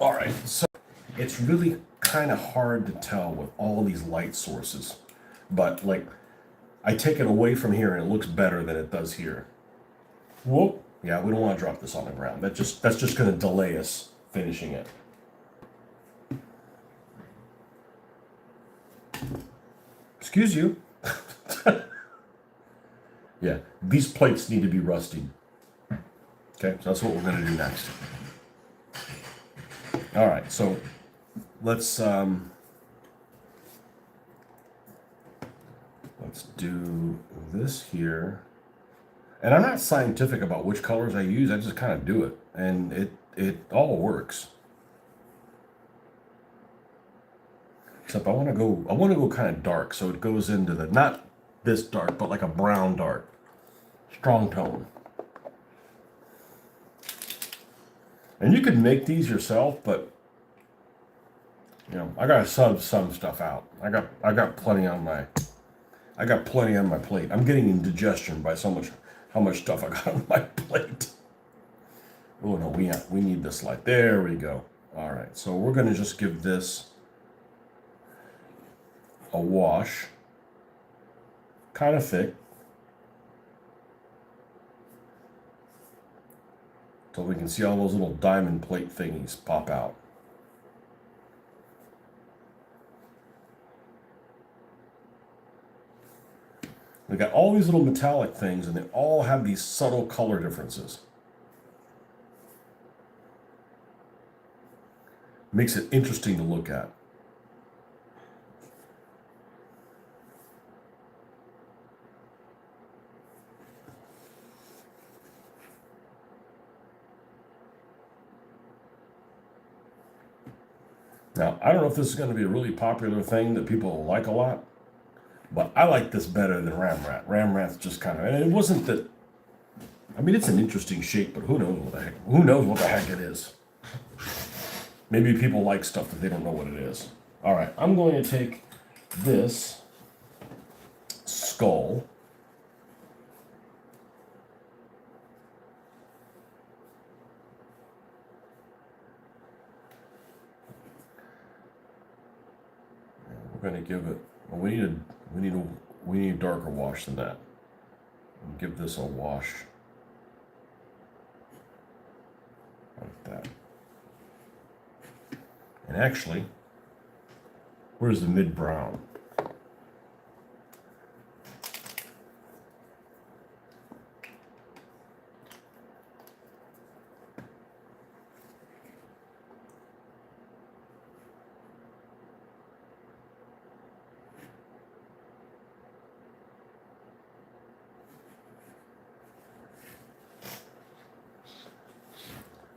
Speaker 1: All right, so it's really kind of hard to tell with all these light sources, but like I take it away from here and it looks better than it does here. Whoop. Yeah, we don't want to drop this on the ground. That's just going to delay us finishing it. Excuse you. Yeah, these plates need to be rusted. Okay, so that's what we're going to do next. All right, so let's do this here. And I'm not scientific about which colors I use. I just kind of do it, and it all works. Except I want to go kind of dark, so it goes into the, not this dark, but like a brown dark, strong tone. And you could make these yourself, but you know, I gotta sub some stuff out. I got plenty on my plate. I'm getting indigestion by how much stuff I got on my plate. Oh no, we need this light. There we go. All right, so we're gonna just give this a wash, kind of thick, so we can see all those little diamond plate thingies pop out. We got all these little metallic things, and they all have these subtle color differences. Makes it interesting to look at. Now, I don't know if this is going to be a really popular thing that people will like a lot, but I like this better than Ramrat. Ramrat's just kind of, and it wasn't that, I mean, it's an interesting shape, but who knows what the heck it is. Maybe people like stuff that they don't know what it is. All right, I'm going to take this skull. We're going to give it, well, we need a darker wash than that. Give this a wash like that. And actually, where's the mid brown?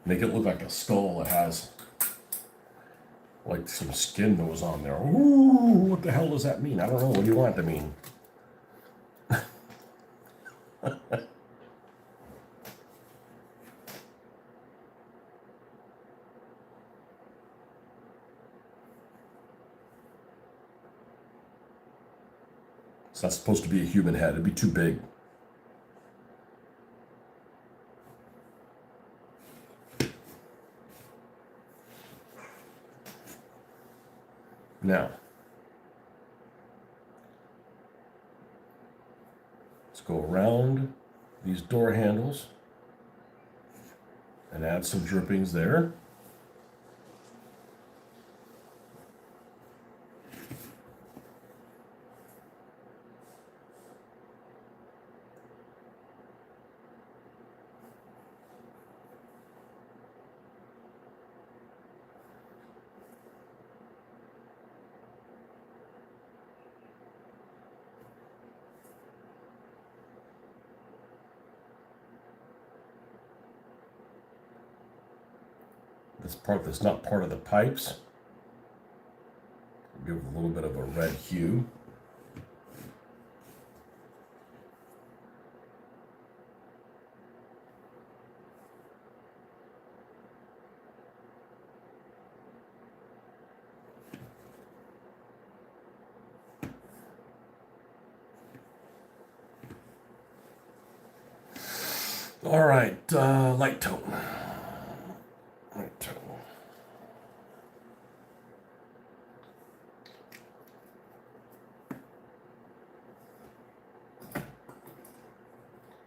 Speaker 1: Make it look like a skull that has like some skin that was on there. Ooh, what the hell does that mean? I don't know. What do you want it to mean? So that's supposed to be a human head. It'd be too big. Now, let's go around these door handles and add some drippings there. This part that's not part of the pipes, give it a little bit of a red hue. All right, light tone. Light tone.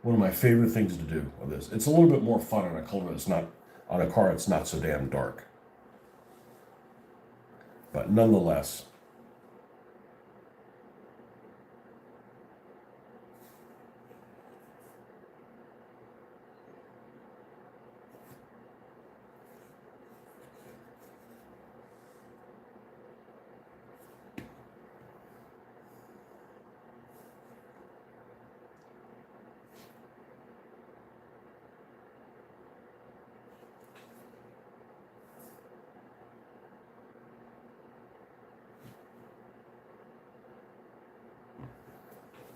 Speaker 1: One of my favorite things to do with this. It's a little bit more fun on a color that's not on a car that's not so damn dark. But nonetheless,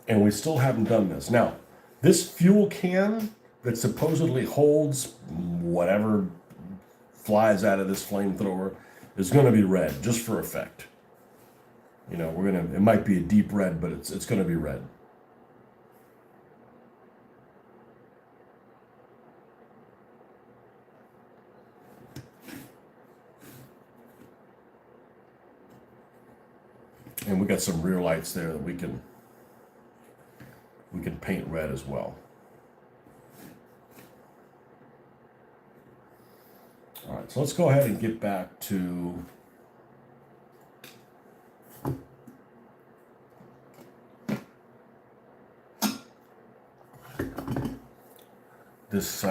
Speaker 1: and we still haven't done this. Now, this fuel can that supposedly holds whatever flies out of this flamethrower is going to be red just for effect. You know, it might be a deep red, but it's going to be red. And we got some rear lights there that we can paint red as well. All right, so let's go ahead and get back to this.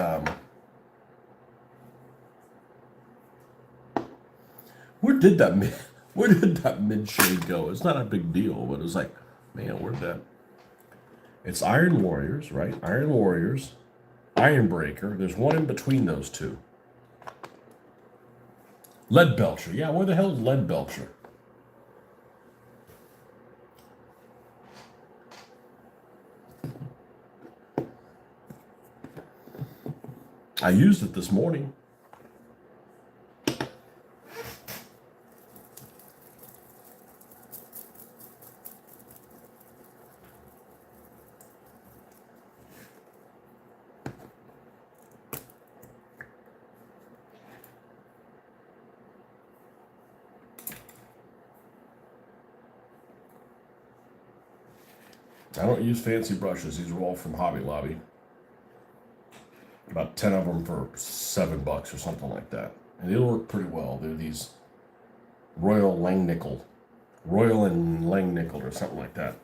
Speaker 1: Where did that mid shade go? It's not a big deal, but it was like, man, where'd that? It's Iron Warriors, right? Iron Warriors, Iron Breaker. There's one in between those two. Lead Belcher. Yeah, where the hell is Lead Belcher? I used it this morning. I don't use fancy brushes. These are all from Hobby Lobby. About 10 of them for $7 or something like that. And it'll work pretty well. They're these Royal and Langnickel or something like that.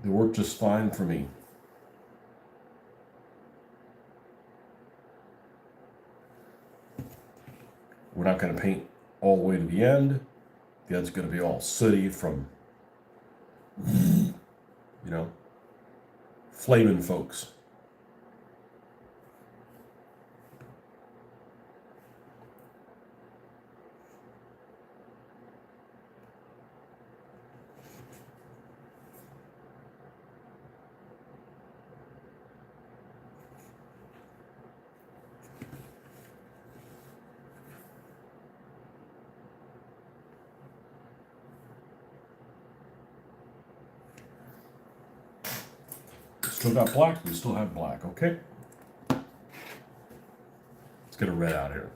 Speaker 1: They work just fine for me. We're not going to paint all the way to the end. The end's going to be all sooty from, flaming folks. Still got black, we still have black, okay? Let's get a red out here.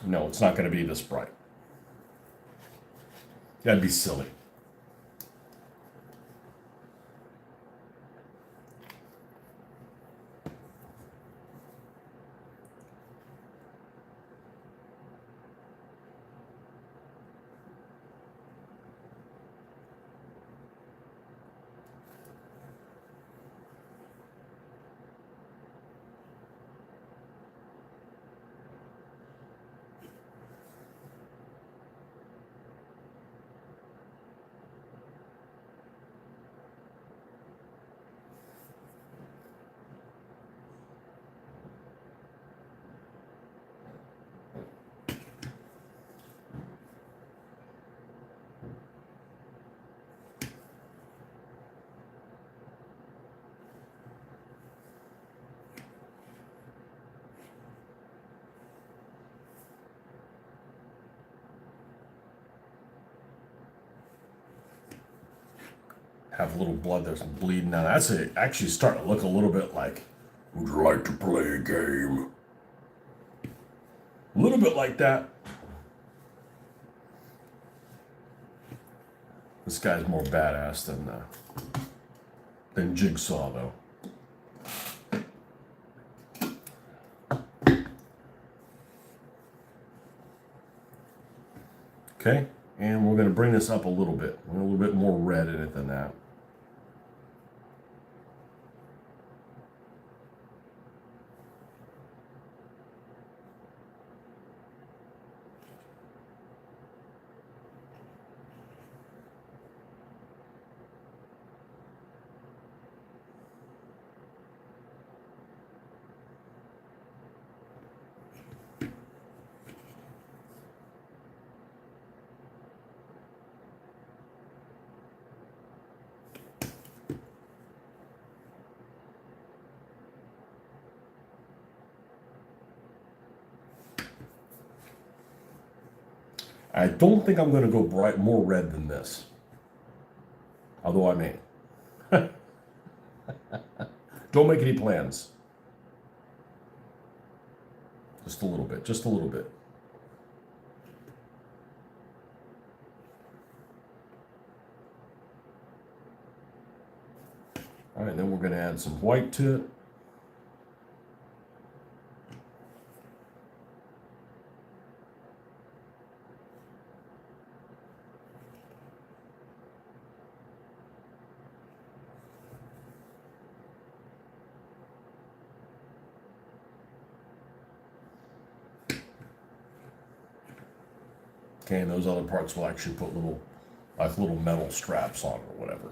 Speaker 1: No, it's not going to be this bright. That'd be silly. have a little blood that's bleeding now. That's actually starting to look a little bit like, would you like to play a game? A little bit like that. This guy's more badass than Jigsaw, though. Okay, and we're going to bring this up a little bit. A little bit more red in it than that. I don't think I'm going to go more red than this. Although I may. Don't make any plans. Just a little bit. Just a little bit. All right, then we're going to add some white to it. Okay, and those other parts will actually put little metal straps on or whatever.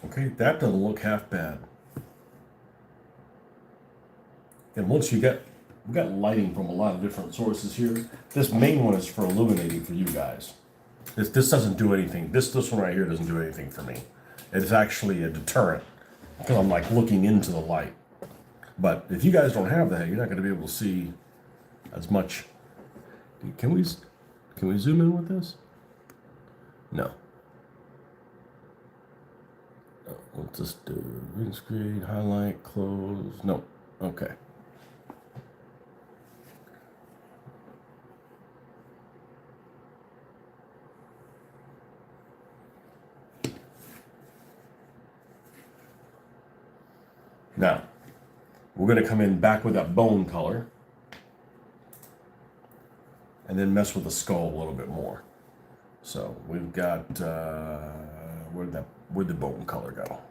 Speaker 1: Okay, that doesn't look half bad. And once we got lighting from a lot of different sources here. This main one is for illuminating for you guys. This doesn't do anything. This one right here doesn't do anything for me. It's actually a deterrent because I'm like looking into the light. But if you guys don't have that, you're not going to be able to see as much. Can we zoom in with this? No. Let's just do green screen, highlight, close. No. Okay. Now, we're going to come in back with that bone color and then mess with the skull a little bit more. So we've got, where'd the bone color go?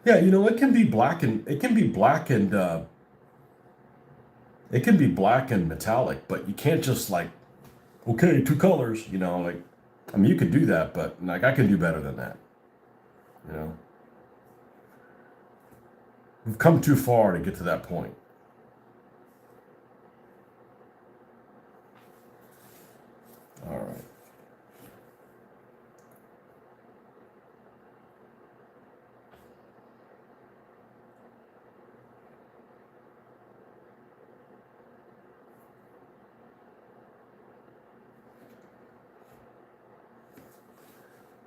Speaker 1: Yeah, it can be black and it can be black and it can be black and metallic, but you can't just like, okay, two colors, like, I mean, you could do that, but like, I can do better than that, you know. We've come too far to get to that point. All right.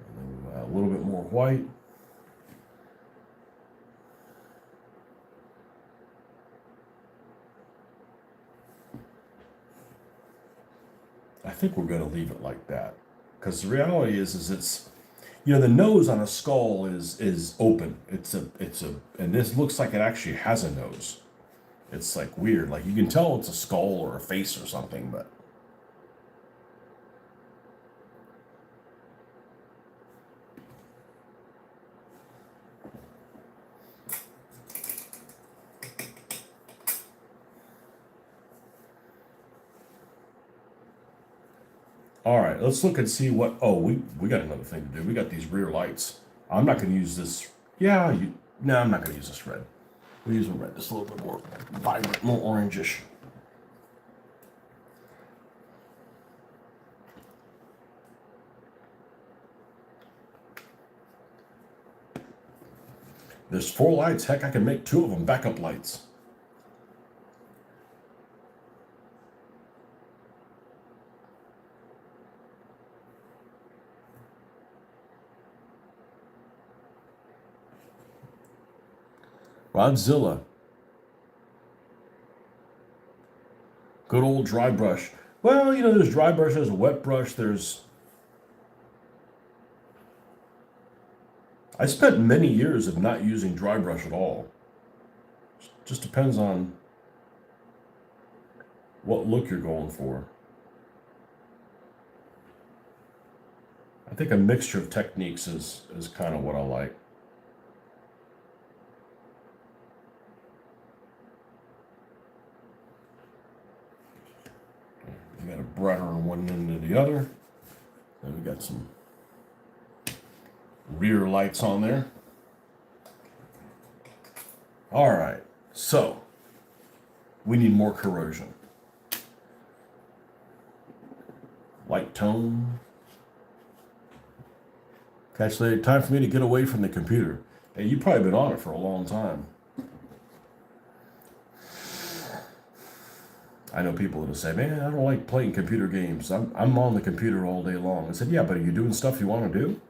Speaker 1: And then, a little bit more white. I think we're going to leave it like that, because the reality is it's, the nose on a skull is open. It's a and this looks like it actually has a nose. It's like weird. Like, you can tell it's a skull or a face or something, but all right, let's look and see what. Oh, we got another thing to do. We got these rear lights. I'm not going to use this. Yeah, no, I'm not going to use this red. We'll use a red. This a little bit more vibrant, more orangish. There's 4 lights. Heck, I can make 2 of them backup lights. Godzilla. Good old dry brush. Well, there's dry brush, there's a wet brush, I spent many years of not using dry brush at all. Just depends on what look you're going for. I think a mixture of techniques is kind of what I like. We got a brighter on one end than the other. And we got some rear lights on there. All right, so we need more corrosion. Light tone. Actually, time for me to get away from the computer. Hey, you've probably been on it for a long time. I know people that'll say, "Man, I don't like playing computer games. I'm on the computer all day long." I said, "Yeah, but are you doing stuff you want to do?"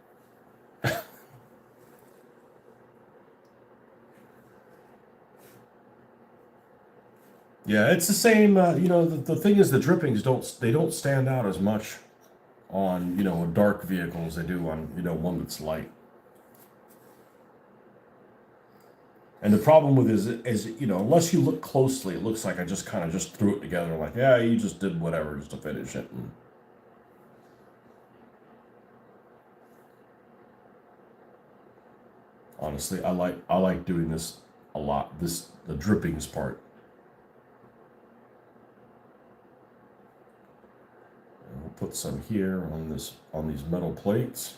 Speaker 1: Yeah, it's the same. The thing is, the drippings don't stand out as much on a dark vehicle as they do on one that's light. And the problem with it is unless you look closely, it looks like I just kind of just threw it together. Like, yeah, you just did whatever just to finish it. And honestly, I like doing this a lot. The drippings part. And we'll put some here on these metal plates.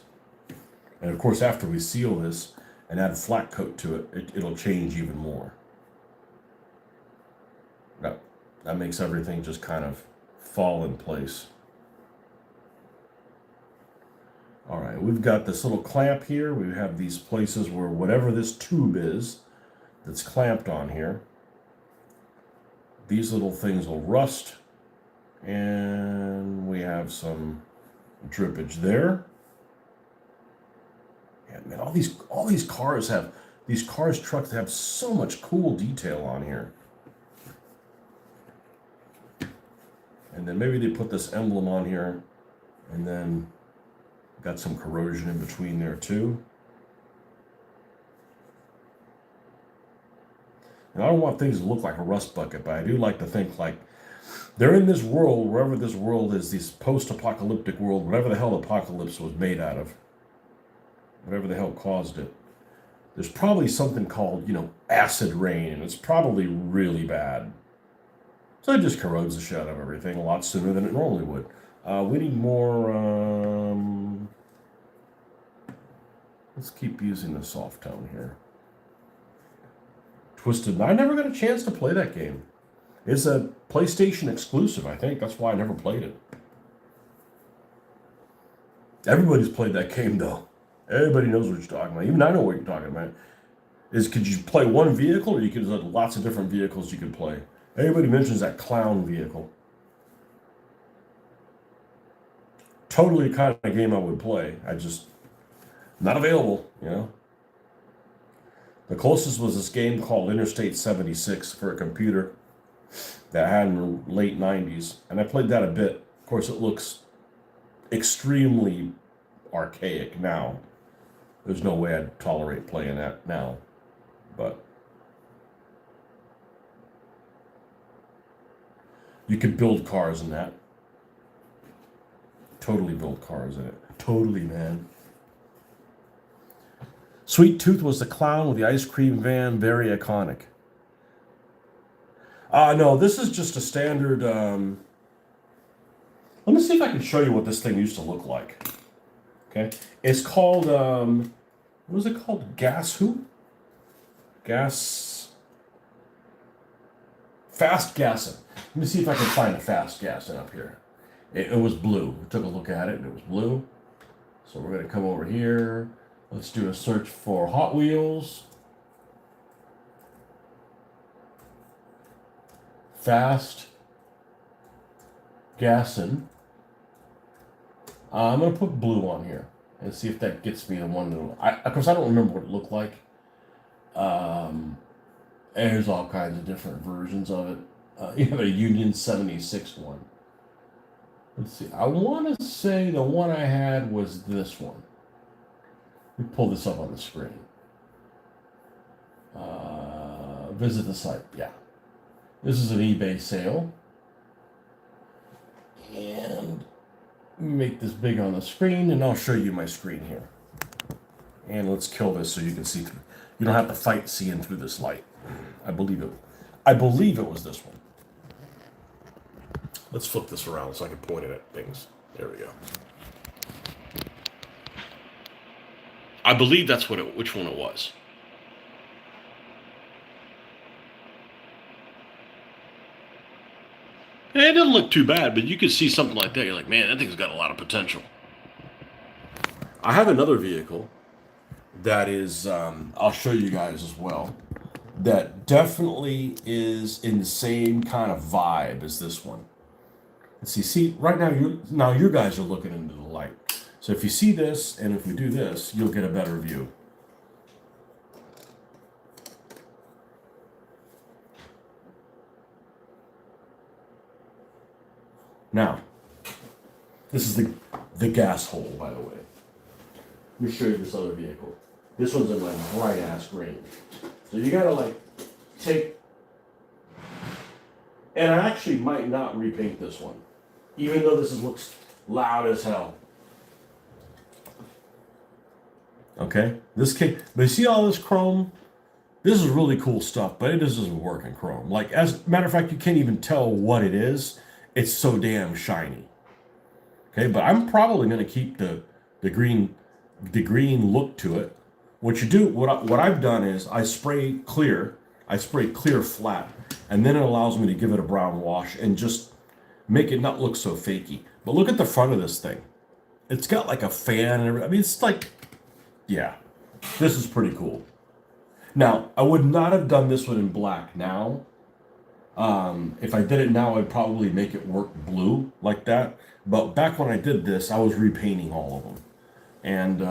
Speaker 1: And of course, after we seal this and add a flat coat to it, it'll change even more. That makes everything just kind of fall in place. All right, we've got this little clamp here. We have these places where whatever this tube is that's clamped on here, these little things will rust, and we have some drippage there. Yeah, man, all these trucks have so much cool detail on here. And then maybe they put this emblem on here, and then got some corrosion in between there too. And I don't want things to look like a rust bucket, but I do like to think like they're in this world, wherever this world is, this post-apocalyptic world, whatever the hell the apocalypse was made out of, whatever the hell caused it. there's probably something called, acid rain, and it's probably really bad. So it just corrodes the shit out of everything a lot sooner than it normally would. We need more, let's keep using the soft tone here. Twisted. I never got a chance to play that game. It's a PlayStation exclusive, I think. That's why I never played it. Everybody's played that game, though. Everybody knows what you're talking about. Even I know what you're talking about. Could you play one vehicle, or you could have lots of different vehicles you could play? Everybody mentions that clown vehicle. Totally the kind of game I would play. Not available, The closest was this game called Interstate 76 for a computer that I had in the late 90s. And I played that a bit. Of course, it looks extremely archaic now. There's no way I'd tolerate playing that now. But you could build cars in that. Totally build cars in it. Totally, man. Sweet Tooth was the clown with the ice cream van. Very iconic. No, this is just a standard... Let me see if I can show you what this thing used to look like. Okay? It's called... what was it called? Fast Gasson. Let me see if I can find a Fast Gasson up here. It was blue. We took a look at it, and it was blue. So we're going to come over here. Let's do a search for Hot Wheels. Fast Gasson. I'm going to put blue on here and see if that gets me the one that... Of course, I don't remember what it looked like. There's all kinds of different versions of it. You have a Union 76 one. Let's see. I want to say the one I had was this one. Let me pull this up on the screen. Visit the site. Yeah. This is an eBay sale. And make this big on the screen, and I'll show you my screen here. And let's kill this so you can see through. You don't have to fight seeing through this light. I believe it was this one. Let's flip this around so I can point it at things. There we go. I believe that's which one it was. And it didn't look too bad, but you could see something like that. You're like, man, that thing's got a lot of potential. I have another vehicle that is, I'll show you guys as well, that definitely is in the same kind of vibe as this one. Let's see, right now you guys are looking into the light. So if you see this, and if we do this, you'll get a better view. Now, this is the Gasshole, by the way. Let me show you this other vehicle. This one's in like bright ass green. So you gotta take, and I actually might not repaint this one, even though this looks loud as hell. Okay, but you see all this chrome? This is really cool stuff, but it just doesn't work in chrome. Like, as a matter of fact, you can't even tell what it is. It's so damn shiny. Okay, but I'm probably going to keep the green look to it. What I've done is I spray clear flat, and then it allows me to give it a brown wash and just make it not look so fakey. But look at the front of this thing. It's got like a fan and everything. I mean, it's like, yeah, this is pretty cool. Now, I would not have done this one in black now. If I did it now, I'd probably make it work blue like that. But back when I did this, I was repainting all of them. And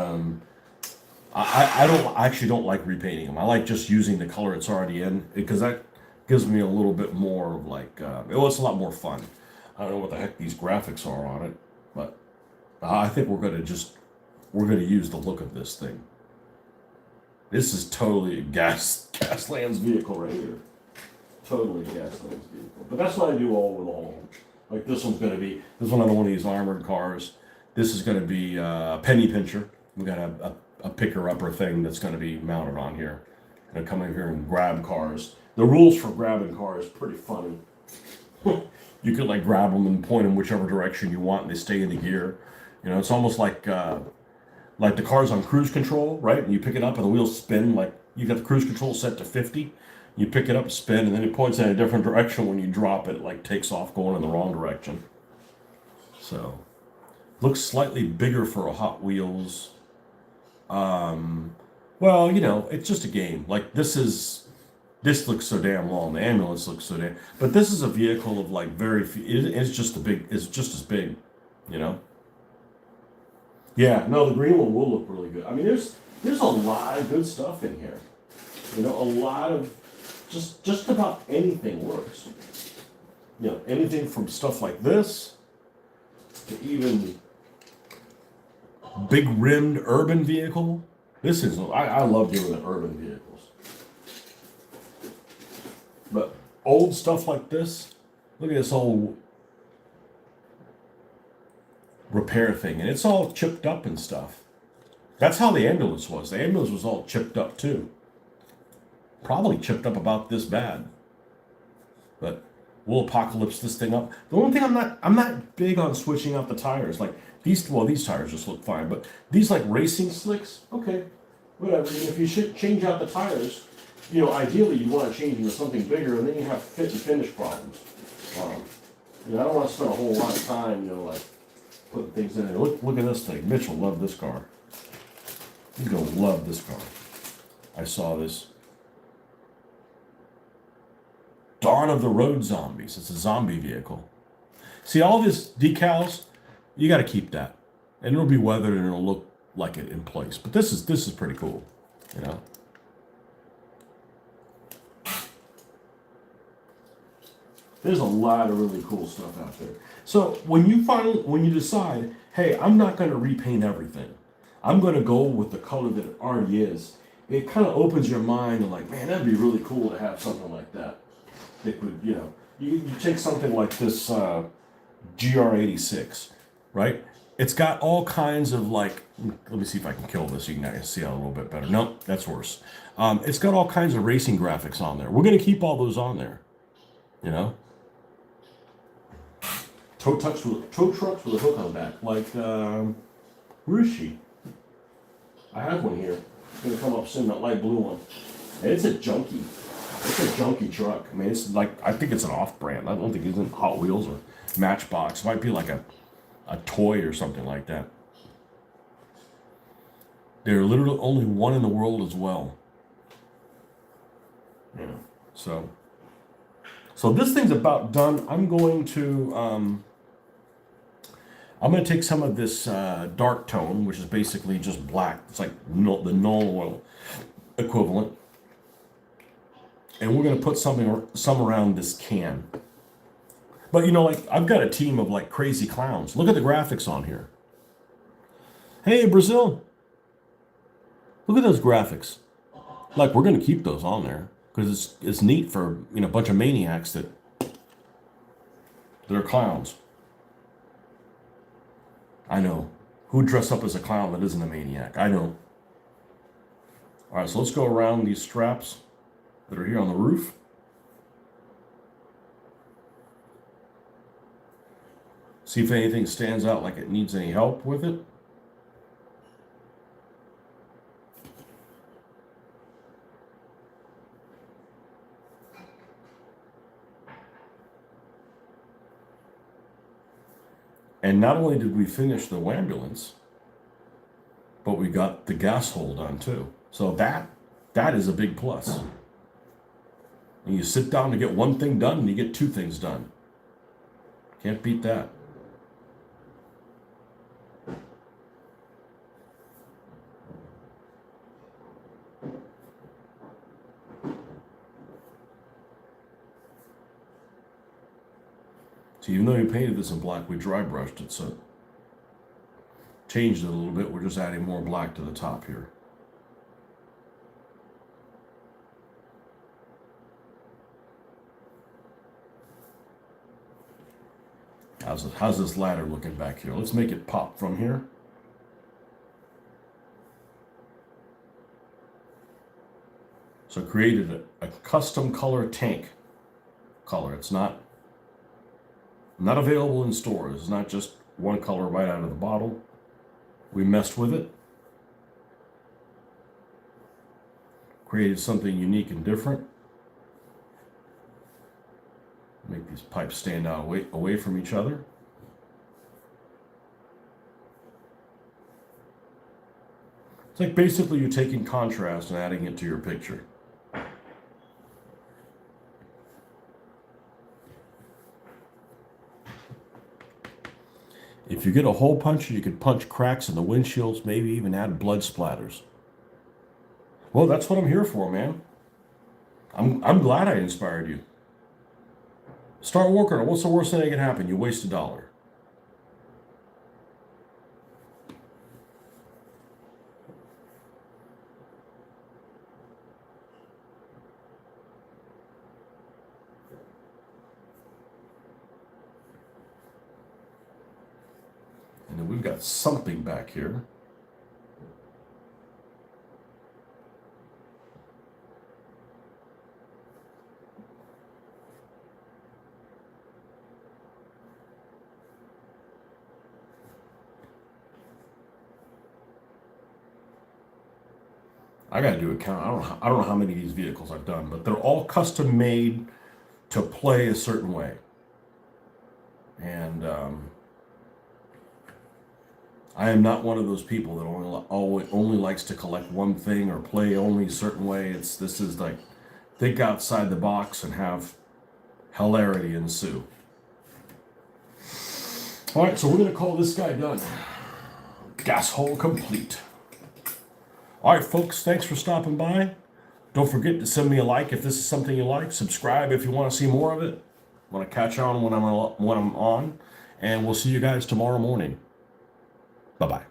Speaker 1: I actually don't like repainting them. I like just using the color it's already in, because that gives me a little bit more of like, it's a lot more fun. I don't know what the heck these graphics are on it, but I think we're going to use the look of this thing. This is totally a Gaslands vehicle right here. Totally Gaslands vehicle. But that's what I do all with all of them. Like this one's going to be, this one on one of these armored cars. This is going to be a penny pincher. We got a a picker-upper thing that's going to be mounted on here. Going to come in here and grab cars. The rules for grabbing cars is pretty funny. You could like grab them and point them whichever direction you want, and they stay in the gear. You know, it's almost like the cars on cruise control, right? And you pick it up and the wheels spin. Like you got the cruise control set to 50. You pick it up, spin, and then it points in a different direction. When you drop it, it like takes off going in the wrong direction. So, looks slightly bigger for a Hot Wheels. Well, you know, it's just a game. Like this looks so damn long. The ambulance looks so damn. But this is a vehicle of like very few. It's just It's just as big, you know. Yeah, no, the green one will look really good. I mean, there's a lot of good stuff in here. You know, a lot of just about anything works. You know, anything from stuff like this to even big rimmed urban vehicle. I love doing the urban vehicles. But old stuff like this, look at this old repair thing, and it's all chipped up and stuff. That's how the ambulance was. The ambulance was all chipped up too. Probably chipped up about this bad. But we'll apocalypse this thing up. The only thing I'm not big on switching out the tires. Like these tires just look fine, but these like racing slicks, okay, whatever. And if you should change out the tires, you know, ideally you want to change into something bigger, and then you have fit and finish problems. You know, I don't want to spend a whole lot of time, you know, like putting things in there. Look at this thing. Mitch will love this car. He's gonna love this car. I saw this. Dawn of the Road Zombies. It's a zombie vehicle. See all this decals? You got to keep that, and it'll be weathered and it'll look like it in place. But this is pretty cool, you know. There's a lot of really cool stuff out there. So when you decide, hey, I'm not going to repaint everything, I'm going to go with the color that it already is. It kind of opens your mind and like, man, that'd be really cool to have something like that. It would, you know, you take something like this GR86, right? It's got all kinds of like, let me see if I can kill this so you can see it a little bit better. Nope, that's worse. It's got all kinds of racing graphics on there. We're going to keep all those on there, you know? Tow trucks with a hook on the back. Like, where is she? I have one here. It's going to come up soon, that light blue one. And it's a junkie. It's a junky truck. I mean, it's like, I think it's an off-brand. I don't think it's in Hot Wheels or Matchbox. It might be like a toy or something like that. They're literally only one in the world as well. Yeah. So this thing's about done. I'm going to take some of this dark tone, which is basically just black. It's like the null oil equivalent. And we're going to put some around this can. But, you know, like, I've got a team of, like, crazy clowns. Look at the graphics on here. Hey, Brazil. Look at those graphics. Like, we're going to keep those on there. Because it's neat for, you know, a bunch of maniacs that are clowns. I know. Who would dress up as a clown that isn't a maniac? I know. All right, so let's go around these straps that are here on the roof. See if anything stands out like it needs any help with it. And not only did we finish the Whambulance, but we got the Gasshole done too. So that is a big plus. And you sit down to get one thing done, and you get two things done. Can't beat that. So even though you painted this in black, we dry brushed it, so changed it a little bit. We're just adding more black to the top here. How's this ladder looking back here? Let's make it pop from here. So I created a custom color tank color. It's not available in stores. It's not just one color right out of the bottle. We messed with it. Created something unique and different. Make these pipes stand out away from each other. It's like basically you're taking contrast and adding it to your picture. If you get a hole puncher, you could punch cracks in the windshields, maybe even add blood splatters. Well, that's what I'm here for, man. I'm glad I inspired you. Start working on it. What's the worst thing that can happen? You waste $1. And then we've got something back here. I gotta do a count. I don't know how many of these vehicles I've done, but they're all custom made to play a certain way. And I am not one of those people that only likes to collect one thing or play only a certain way. This is like think outside the box and have hilarity ensue. All right, so we're gonna call this guy done. Gasshole complete. All right, folks, thanks for stopping by. Don't forget to send me a like if this is something you like. Subscribe if you want to see more of it. Want to catch on when I'm on. And we'll see you guys tomorrow morning. Bye-bye.